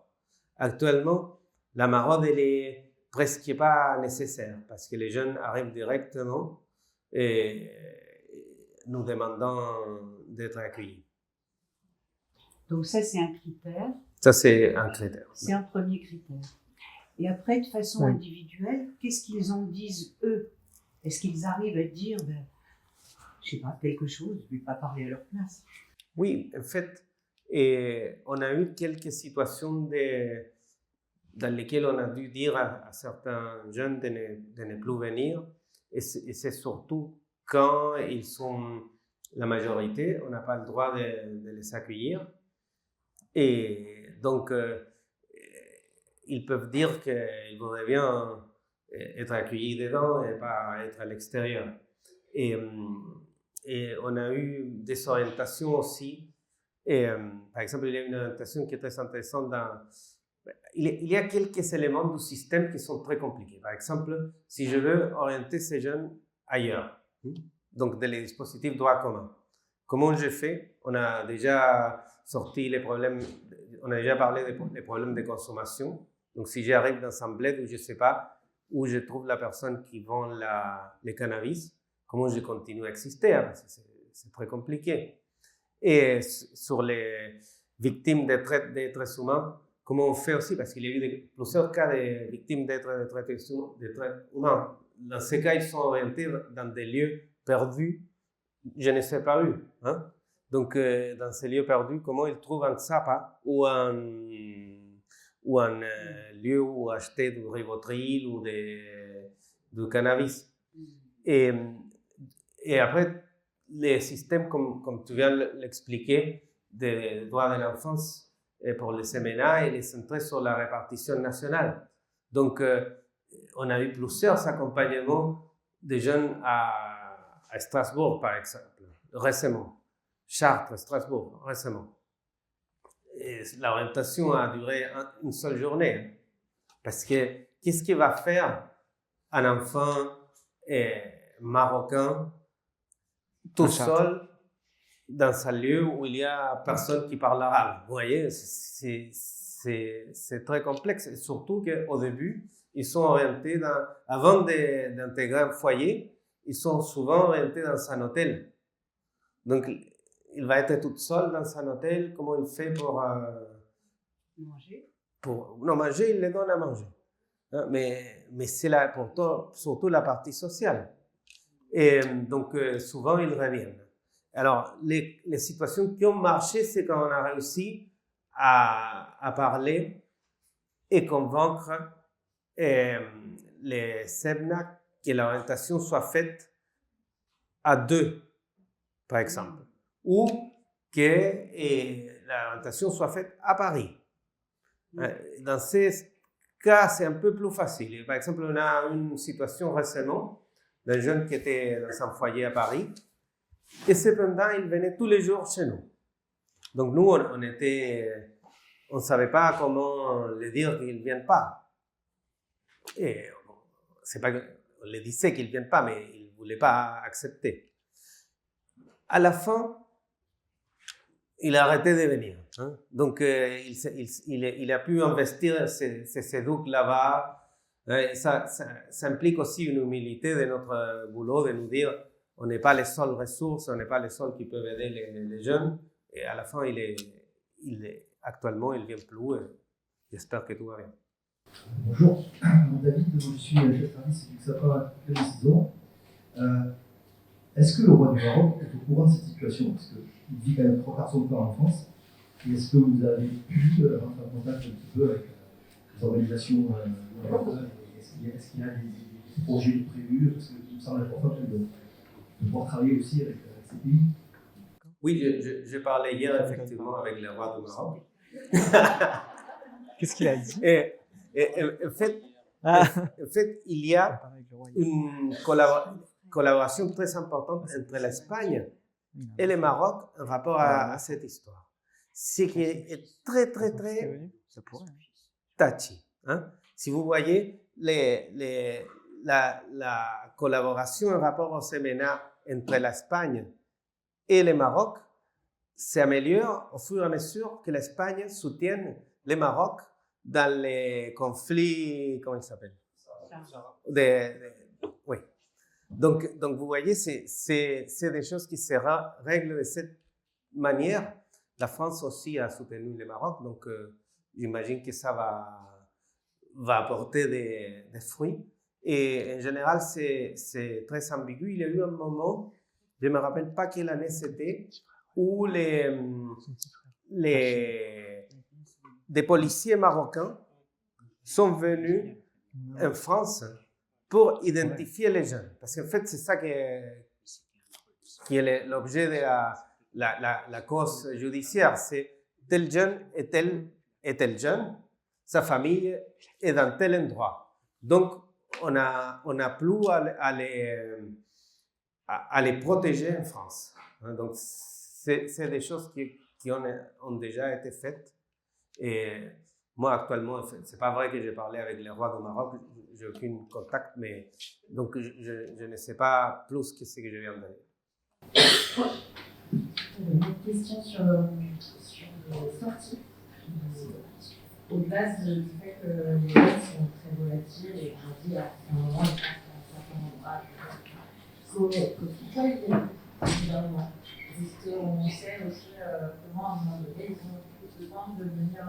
Actuellement, la maraude, elle est presque pas nécessaire parce que les jeunes arrivent directement et nous demandant d'être accueillis. Donc ça, c'est un critère. Ça, c'est un critère. C'est un premier critère. Et après, de façon individuelle, qu'est-ce qu'ils en disent, eux? Est-ce qu'ils arrivent à dire, je ne sais pas, quelque chose, je ne vais pas parler à leur place? Oui, en fait, on a eu quelques situations dans lesquelles on a dû dire à certains jeunes de ne plus venir. Et c'est surtout quand ils sont la majorité, on n'a pas le droit de les accueillir. Et donc, ils peuvent dire qu'ils voudraient bien être accueillis dedans et pas être à l'extérieur. Et on a eu des orientations aussi. Et, par exemple, il y a une orientation qui est très intéressante. Il y a quelques éléments du système qui sont très compliqués. Par exemple, si je veux orienter ces jeunes ailleurs, donc dans les dispositifs droit commun, comment je fais? On a déjà sorti les problèmes, on a déjà parlé des problèmes de consommation. Donc, si j'arrive dans un bled où je ne sais pas où je trouve la personne qui vend le cannabis, comment je continue à exister? Parce que c'est très compliqué. Et sur les victimes de traite d'êtres humains, comment on fait aussi? Parce qu'il y a eu plusieurs cas de victimes de traite humains. Dans ces cas, ils sont orientés dans des lieux perdus, je ne sais pas où. Hein? Donc, dans ces lieux perdus, comment ils trouvent un SAPA ou un lieu où acheter du Rivotril ou du cannabis. Et après, les systèmes, comme tu viens de l'expliquer, des droits de l'enfance pour les CMNA, il est centré sur la répartition nationale. Donc, on a eu plusieurs accompagnements de jeunes à Strasbourg, par exemple, récemment. Chartres, Strasbourg, récemment. Et l'orientation a duré une seule journée. Parce que qu'est-ce qu'il va faire un enfant marocain tout seul dans un lieu où il n'y a personne qui parle arabe? Vous voyez, c'est très complexe. Et surtout qu'au début, ils sont orientés avant d'intégrer un foyer, ils sont souvent orientés dans un hôtel. Donc, il va être tout seul dans un hôtel. Comment il fait pour Manger? Non, manger, il les donne à manger. Hein, mais c'est là, surtout la partie sociale. Et donc, souvent, ils reviennent. Alors, les situations qui ont marché, c'est quand on a réussi à parler et convaincre les CEMNA que l'orientation soit faite à deux, par exemple, ou que l'orientation soit faite à Paris. Dans ces cas, c'est un peu plus facile. Par exemple, on a une situation récemment d'un jeune qui était dans un foyer à Paris, et cependant, il venait tous les jours chez nous. Donc nous, on ne savait pas comment lui dire qu'il ne vienne pas. Et c'est pas on lui disait qu'il ne vienne pas, mais il ne voulait pas accepter. À la fin, il a arrêté de venir. Hein? Donc, il a pu investir ses doubles là-bas. Ça implique aussi une humilité de notre boulot, de nous dire on n'est pas les seules ressources, on n'est pas les seuls qui peuvent aider les jeunes. Et à la fin, actuellement, il ne vient plus. J'espère que tout va bien. Bonjour, David, je suis chef de service du XAPA depuis 6 ans. Est-ce que le roi du Maroc est au courant de cette situation? Parce qu'il vit quand même 3 quarts de son temps en France. Et est-ce que vous avez pu rentrer en contact un petit peu avec les organisations est-ce qu'il y a des projets prévus? Parce qu'il me semble important de pouvoir travailler aussi avec ces pays. Oui, j'ai parlé hier effectivement avec le roi du Maroc. Qu'est-ce qu'il a dit? En fait, il y a une collaboration très importante entre l'Espagne et le Maroc en rapport à cette histoire. Ce qui est très, très, très touchy. Hein? Si vous voyez, la collaboration en rapport au CMNA entre l'Espagne et le Maroc s'améliore au fur et à mesure que l'Espagne soutienne le Maroc dans les conflits, comment il s'appelle? Oui. Donc, vous voyez, c'est des choses qui se règlent de cette manière. La France aussi a soutenu le Maroc, donc j'imagine que ça va apporter des fruits. Et en général, c'est très ambigu. Il y a eu un moment, je ne me rappelle pas quelle année c'était, où des policiers marocains sont venus en France pour identifier les jeunes. Parce qu'en fait, c'est ça qui est l'objet de la cause judiciaire. C'est tel jeune et tel jeune, sa famille est dans tel endroit. Donc, on n'a plus à les protéger en France. Donc, c'est des choses qui ont déjà été faites. Et moi, actuellement, c'est pas vrai que j'ai parlé avec les rois du Maroc, j'ai aucun contact, mais donc je ne sais pas plus que ce que je viens de dire. Une autre question sur les sorties. Au-delà du fait que les gens sont très volatiles et qu'on dit à un moment, ils passent à un certain endroit. Quelle idée gouvernement? On sait aussi comment, à un moment donné, ils ont plus besoin de venir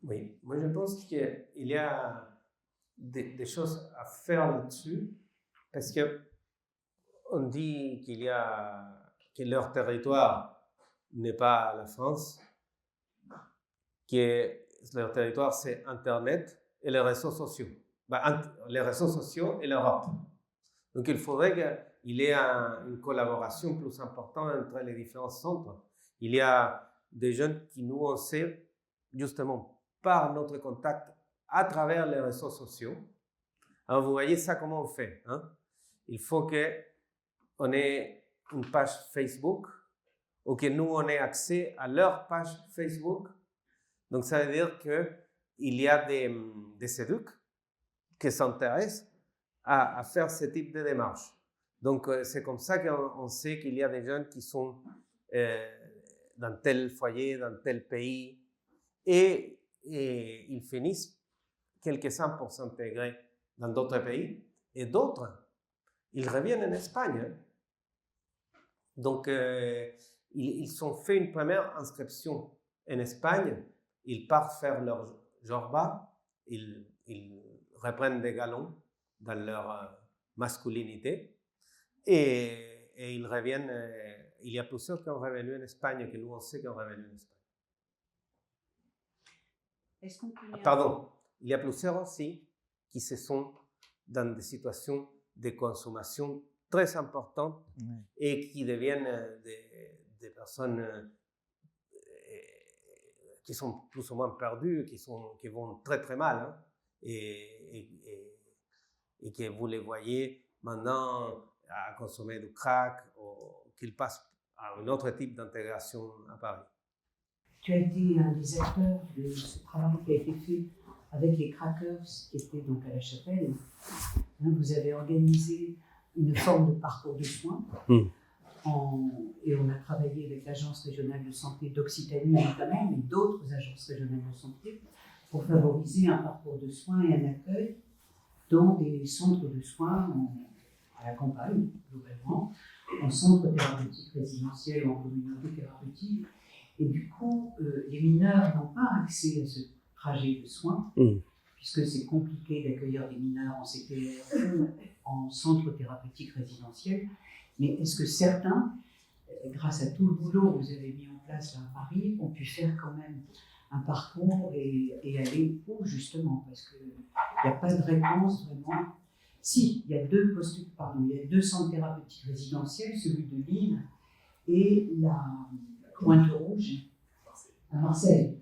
Oui, moi je pense qu'il y a des choses à faire là-dessus, parce que on dit que leur territoire n'est pas la France, que leur territoire c'est Internet et les réseaux sociaux. Les réseaux sociaux et l'Europe. Donc il faudrait qu'il y ait une collaboration plus importante entre les différents centres. Il y a des jeunes qui nous on sait justement par notre contact à travers les réseaux sociaux. Alors vous voyez ça comment on fait. Il faut qu'on ait une page Facebook ou que nous on ait accès à leur page Facebook. Donc ça veut dire qu'il y a des éducs qui s'intéressent à faire ce type de démarche. Donc, c'est comme ça qu'on sait qu'il y a des jeunes qui sont dans tel foyer, dans tel pays, et ils finissent quelques-uns pour s'intégrer dans d'autres pays, et d'autres, ils reviennent en Espagne. Donc, ils ont fait une première inscription en Espagne, ils partent faire leur jorba, ils reprennent des galons dans leur masculinité et ils reviennent. Il y a plusieurs qui ont revenu en Espagne, que nous on sait qui ont revenu en Espagne. Est-ce qu'on peut Pardon, il y a plusieurs aussi qui se sont dans des situations de consommation très importantes et qui deviennent des personnes qui sont plus ou moins perdues, qui vont très très mal. Et que vous les voyez maintenant à consommer du crack ou qu'ils passent à un autre type d'intégration à Paris. Tu as été un des acteurs de ce travail qui a été fait avec les crackers qui étaient donc à la Chapelle. Vous avez organisé une forme de parcours de soins et on a travaillé avec l'Agence régionale de santé d'Occitanie notamment, mais d'autres agences régionales de santé pour favoriser un parcours de soins et un accueil dans des centres de soins à la campagne, globalement, en centre thérapeutique résidentiel ou en communauté thérapeutique. Et du coup, les mineurs n'ont pas accès à ce trajet de soins, puisque c'est compliqué d'accueillir des mineurs en CPR ou en centre thérapeutique résidentiel. Mais est-ce que certains, grâce à tout le boulot que vous avez mis en place là à Paris, ont pu faire quand même un parcours et aller où justement? Parce qu'il n'y a pas de réponse vraiment. Si, il y a deux centres thérapeutiques résidentiels, celui de Lille et la Pointe-Rouge à Marseille.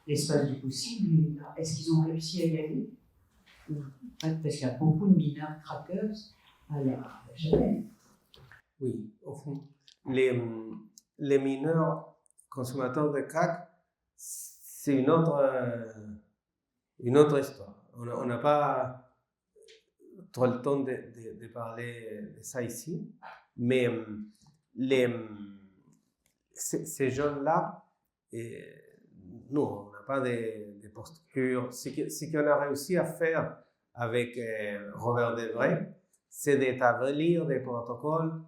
L'espace du possible, est-ce qu'ils ont réussi à y aller? Parce qu'il y a beaucoup de mineurs crackers à la Chapelle. Oui, au fond, les mineurs consommateurs de crack, c'est une autre histoire. On n'a pas trop le temps de parler de ça ici, mais ces jeunes-là, nous, on n'a pas de post-cure. Ce qu'on a réussi à faire avec Robert Devray, c'est d'établir des protocoles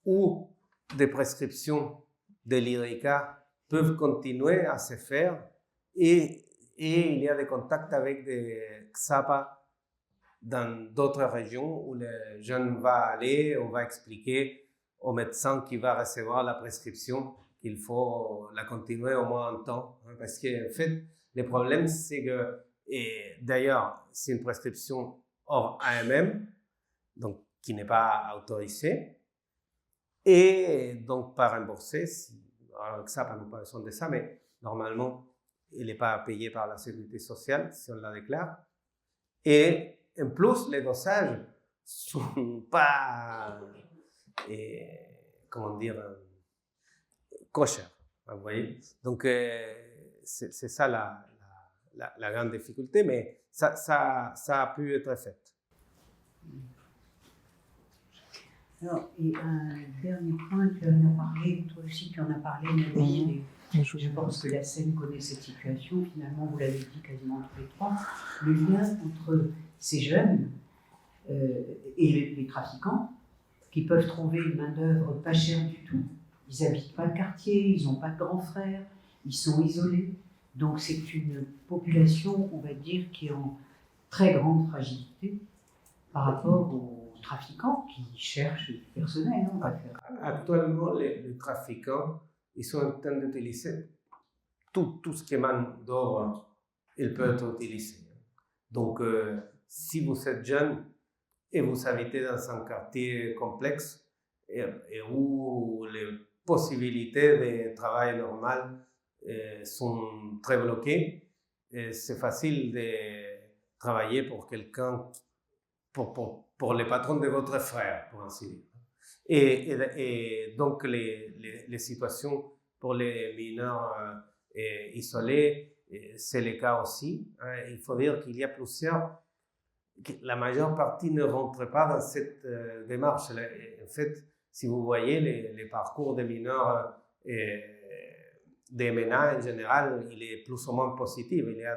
où des prescriptions de l'IRICA peuvent continuer à se faire et il y a des contacts avec des XAPA dans d'autres régions où le jeune va aller, on va expliquer au médecin qui va recevoir la prescription qu'il faut la continuer au moins un temps. Parce qu'en fait, le problème, c'est que et d'ailleurs, c'est une prescription hors AMM, donc qui n'est pas autorisée, et donc pas remboursée. Alors ça, pas nous pas besoin de ça, mais normalement, il n'est pas payé par la sécurité sociale si on la déclare. Et en plus, les dosages ne sont pas, comment dire, kosher. Vous voyez? Donc, c'est ça la grande difficulté, mais ça a pu être fait. Alors, et un dernier point, tu en as parlé, toi aussi tu en as parlé, Nathalie, et je pense que la scène connaît cette situation, finalement vous l'avez dit quasiment tous les trois, le lien entre ces jeunes et les trafiquants qui peuvent trouver une main-d'œuvre pas chère du tout. Ils n'habitent pas le quartier, ils n'ont pas de grands frères, ils sont isolés. Donc c'est une population, on va dire, qui est en très grande fragilité par rapport aux trafiquants qui cherchent du personnel. On va faire. Actuellement, les trafiquants, ils sont en train d'utiliser tout ce qui émane d'or, il peut être utilisé. Donc, si vous êtes jeune et vous habitez dans un quartier complexe et où les possibilités de travail normal sont très bloquées, c'est facile de travailler pour quelqu'un, pour les patrons de votre frère, pour ainsi dire. Et donc, les situations pour les mineurs isolés, c'est le cas aussi. Il faut dire qu'il y a plusieurs, la majeure partie ne rentre pas dans cette démarche. En fait, si vous voyez les parcours des mineurs des MENA en général, il est plus ou moins positif. Il y a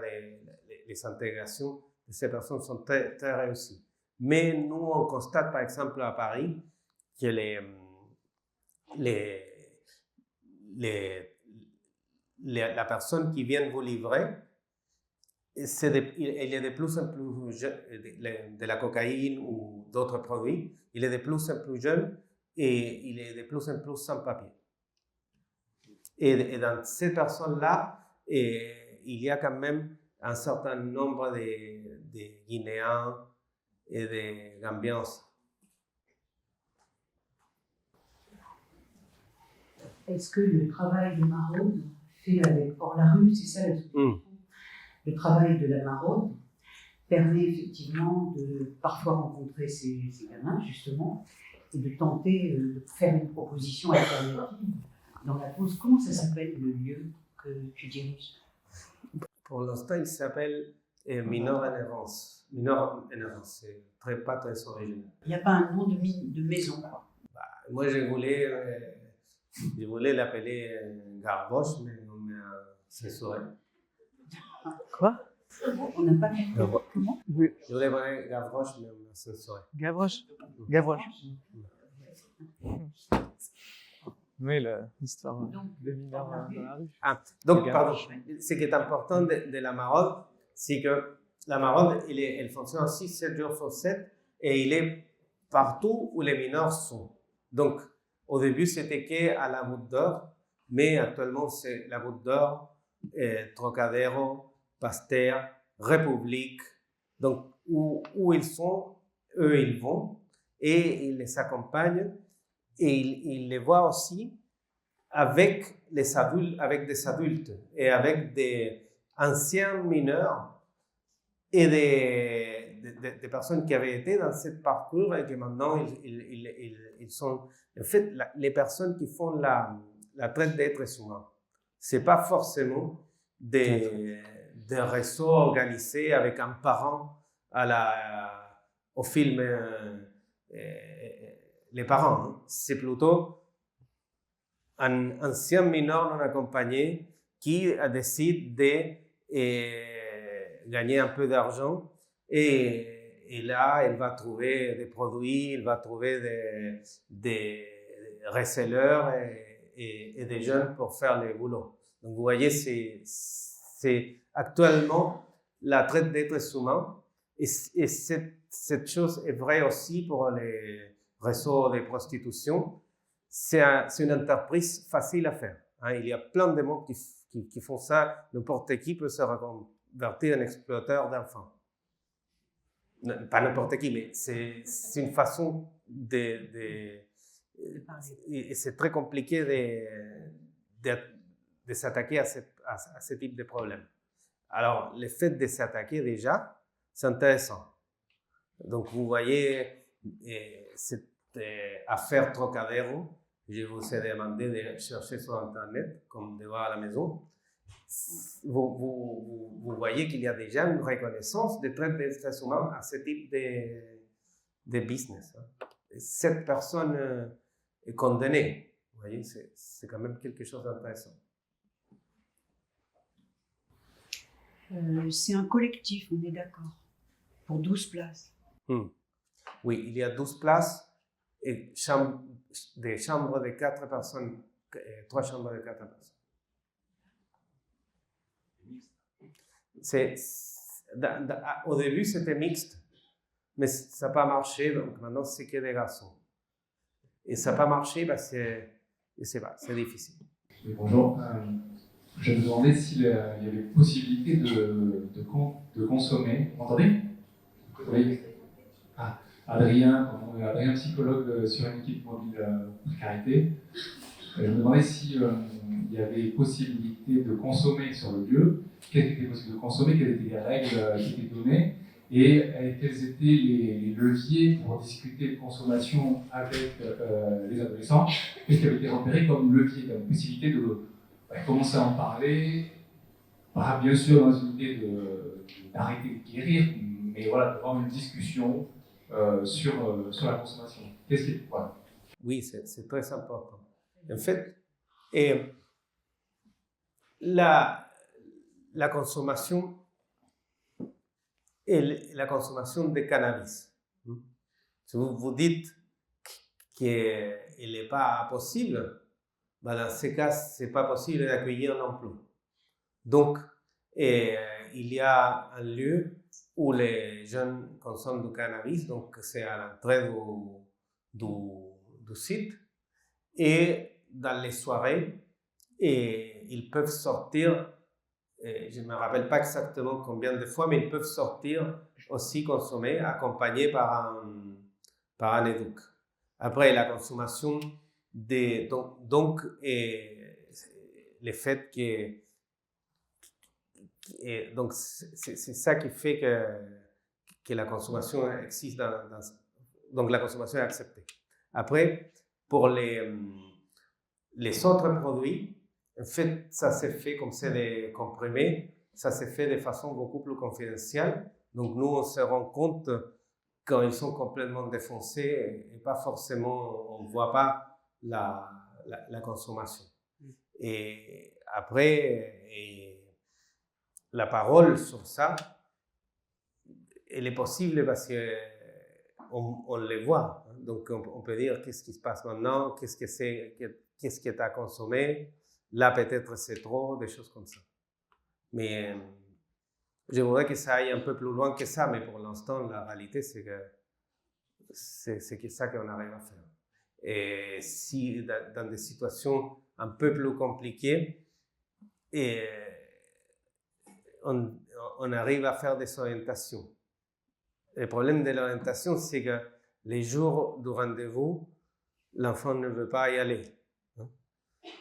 les intégrations de ces personnes sont très, très réussies. Mais nous, on constate par exemple à Paris que la personne qui vient vous livrer, il est de plus en plus jeune, de la cocaïne ou d'autres produits, il est de plus en plus jeune et il est de plus en plus sans papier. Et dans ces personnes-là, il y a quand même un certain nombre de Guinéens et de Gambiens aussi. Est-ce que le travail de maraude fait avec hors la rue, c'est ça la solution? Le travail de la maraude permet effectivement de parfois rencontrer ces gamins, justement, et de tenter de faire une proposition alternative dans la pause. Comment ça s'appelle le lieu que tu diriges? Pour l'instant, il s'appelle Mineurs en errance. Mineurs en errance, c'est pas très original. Il n'y a pas un nom de maison, quoi. Moi, je voulais l'appeler Garboche, mais on m'a censuré. Quoi? On n'a pas compris. Comment? Oui. Je voulais parler Gavroche, mais on m'a censuré. Gavroche. Oui, l'histoire des mineurs dans la rue. Donc, pardon. Ce qui est important de la maraude, c'est que la maraude, elle fonctionne aussi 7 jours sur 7 et il est partout où les mineurs sont. Donc, au début, c'était qu'à la Goutte d'Or, mais actuellement, c'est la Goutte d'Or, Trocadéro, Pasteur, République. Donc, où ils sont, eux, ils vont et ils les accompagnent et ils les voient aussi avec des adultes et avec des anciens mineurs et des personnes qui avaient été dans ce parcours et que maintenant ils sont en fait les personnes qui font la traite d'êtres humains. C'est pas forcément des réseaux organisés avec un parent au film les parents. Hein. C'est plutôt un ancien mineur non accompagné qui décide de gagner un peu d'argent et là, il va trouver des produits, il va trouver des resellers et des jeunes pour faire le boulot. Donc, vous voyez, c'est actuellement la traite d'êtres humains et cette chose est vraie aussi pour les réseaux de prostitution. C'est une entreprise facile à faire. Hein. Il y a plein de monde qui font ça. N'importe qui peut se convertir en exploiteur d'enfants. Pas n'importe qui, mais c'est une façon et c'est très compliqué de s'attaquer à ce type de problème. Alors, le fait de s'attaquer déjà, c'est intéressant. Donc, vous voyez, cette affaire Trocadéro, je vous ai demandé de chercher sur Internet, comme de voir à la maison. Vous voyez qu'il y a déjà une reconnaissance de traite des êtres humains à ce type de business. 7 personnes est condamnées. Vous voyez, c'est quand même quelque chose d'intéressant. C'est un collectif, on est d'accord, pour 12 places. Oui, il y a 12 places et des chambres de 4 personnes, 3 chambres de 4 personnes. Au début, c'était mixte, mais ça n'a pas marché, donc maintenant, c'est que des garçons. Et ça n'a pas marché parce que, je sais pas, c'est difficile. Oui, bonjour. Je me demandais s'il y avait possibilité de consommer. Vous m'entendez? Oui. Ah, Adrien, psychologue sur une équipe mobile précarité. Je me demandais s'il y avait possibilité de consommer sur le lieu, qu'est-ce qui était possible de consommer, quelles étaient les règles qui étaient données, et quels étaient les leviers pour discuter de consommation avec les adolescents, qu'est-ce qui avait été repéré comme levier, comme possibilité de commencer à en parler, pas bien sûr dans une idée d'arrêter de guérir, mais voilà, d'avoir une discussion sur la consommation. Qu'est-ce qui voilà. Oui, c'est très important. En fait, la consommation et la consommation de cannabis. Si vous dites qu'il n'est pas possible, ben dans ce cas, ce n'est pas possible d'accueillir non plus. Donc, il y a un lieu où les jeunes consomment du cannabis, donc c'est à l'entrée du site, et dans les soirées, ils peuvent sortir, je ne me rappelle pas exactement combien de fois, mais ils peuvent sortir aussi consommer, accompagnés par un éduc. Après, la consommation, donc le fait que... donc, c'est ça qui fait que la consommation existe donc la consommation est acceptée. Après, pour les autres produits, en fait, ça s'est fait comme c'est des comprimés, ça s'est fait de façon beaucoup plus confidentielle. Donc, nous, on se rend compte quand ils sont complètement défoncés et pas forcément, on ne voit pas la consommation. Et après, la parole sur ça, elle est possible parce qu'on les voit. Donc, on peut dire qu'est-ce qui se passe maintenant, qu'est-ce que tu as consommé. Là, peut-être c'est trop, des choses comme ça. Mais je voudrais que ça aille un peu plus loin que ça, mais pour l'instant, la réalité, c'est que c'est ça qu'on arrive à faire. Et si dans des situations un peu plus compliquées, on arrive à faire des orientations. Le problème de l'orientation, c'est que les jours du rendez-vous, l'enfant ne veut pas y aller.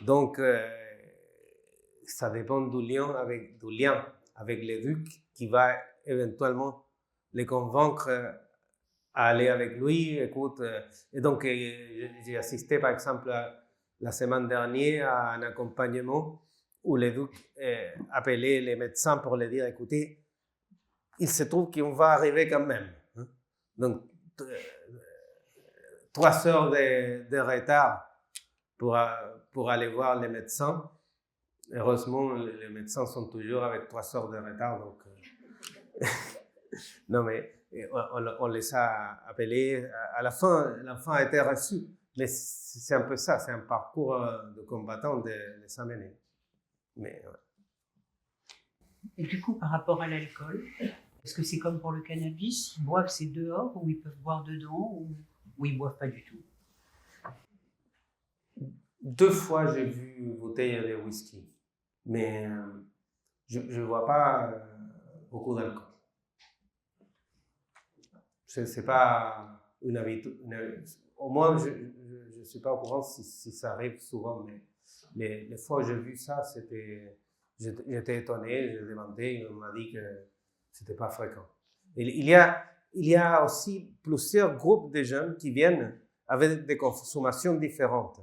Donc, ça dépend du lien avec l'éduc qui va éventuellement les convaincre à aller avec lui. Écoute, et donc, j'ai assisté, par exemple, la semaine dernière à un accompagnement où l'éduc appelait les médecins pour leur dire, écoutez, il se trouve qu'on va arriver quand même. Donc, 3 heures de retard pour aller voir les médecins. Heureusement, les médecins sont toujours avec 3 heures de retard. Donc, non, mais on les a appelés. À la fin, l'enfant a été reçu. Mais c'est un peu ça, c'est un parcours de combattant de les amener. Mais, ouais. Et du coup, par rapport à l'alcool, est-ce que c'est comme pour le cannabis, ils boivent c'est dehors ou ils peuvent boire dedans ou ils boivent pas du tout? 2 fois, j'ai vu une bouteille de whisky, mais je ne vois pas beaucoup d'alcool. C'est pas une habitude. Au moins, je ne suis pas au courant si ça arrive souvent, mais les fois où j'ai vu ça, j'étais étonné, j'ai demandé, on m'a dit que c'était pas fréquent. Il y a aussi plusieurs groupes de jeunes qui viennent avec des consommations différentes.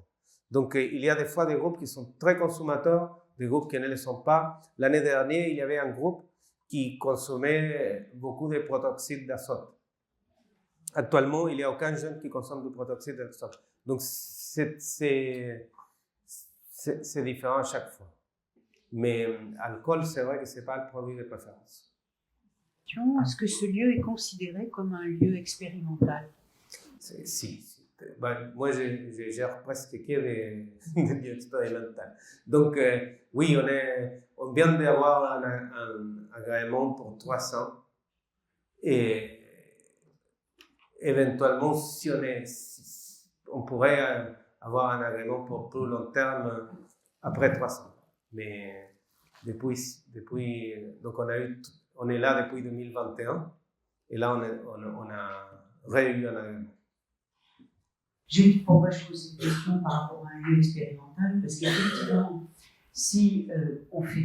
Donc, il y a des fois des groupes qui sont très consommateurs, des groupes qui ne le sont pas. L'année dernière, il y avait un groupe qui consommait beaucoup de protoxyde d'azote. Actuellement, il n'y a aucun jeune qui consomme du protoxyde d'azote. Donc, c'est différent à chaque fois. Mais l'alcool, c'est vrai que ce n'est pas le produit de préférence. Est-ce que ce lieu est considéré comme un lieu expérimental? Si. Ben, moi, je gère presque que des lieux expérimentaux. Donc, oui, on vient d'avoir un agrément pour 300. Et éventuellement, si on pourrait avoir un agrément pour plus long terme après 300. Mais depuis donc on est là depuis 2021 et là on a réussi un agrément. Je dis pourquoi je pose cette question par rapport à un lieu expérimental, parce qu'effectivement, si on fait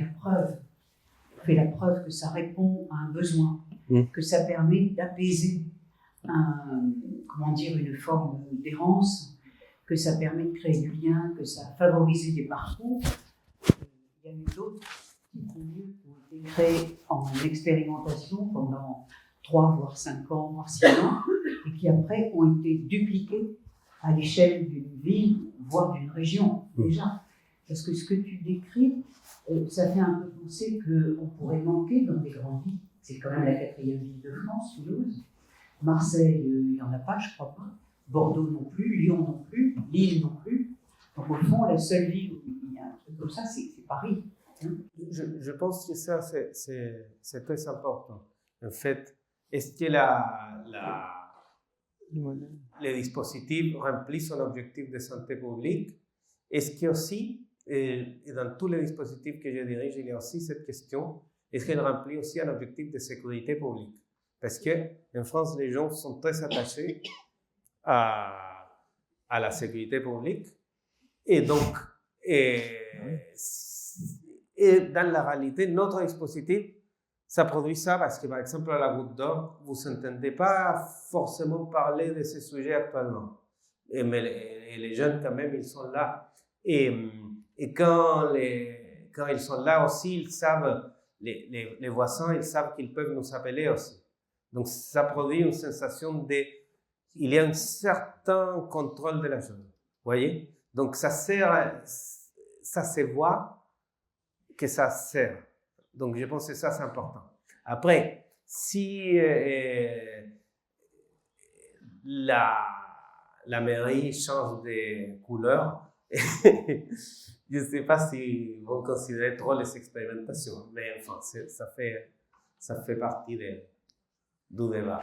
la preuve que ça répond à un besoin, que ça permet d'apaiser une forme d'errance, que ça permet de créer du lien, que ça favorise des parcours. Il y a eu d'autres types de lieux qui ont été créés en expérimentation pendant 3, voire 5 ans, voire 6 ans, et qui après ont été dupliqués à l'échelle d'une ville, voire d'une région, déjà. Parce que ce que tu décris, ça fait un peu penser qu'on pourrait manquer dans des grandes villes. C'est quand même la 4e ville de France, Toulouse. Marseille, il n'y en a pas, je crois pas. Bordeaux non plus, Lyon non plus, Lille non plus. Donc au fond, la seule ville où il y a un truc comme ça, c'est Paris. Je pense que ça, c'est très important. En fait, est-ce que les dispositifs remplissent son objectif de santé publique? Est-ce qu'il y a aussi, et dans tous les dispositifs que je dirige, il y a aussi cette question, est-ce qu'elle remplit aussi un objectif de sécurité publique? Parce qu'en France, les gens sont très attachés à la sécurité publique. Et donc, et dans la réalité, notre dispositif, ça produit ça parce que, par exemple, à la Goutte d'Or, vous n'entendez pas forcément parler de ces sujets actuellement. Mais les jeunes, quand même, ils sont là. Et quand ils sont là aussi, ils savent, les voisins, ils savent qu'ils peuvent nous appeler aussi. Donc, ça produit une sensation il y a un certain contrôle de la chose. Vous voyez? Donc, ça se voit que ça sert. Donc, je pense que ça, c'est important. Après, si la mairie change de couleur, je ne sais pas s'ils vont considérer trop les expérimentations. Mais enfin, ça fait partie du débat.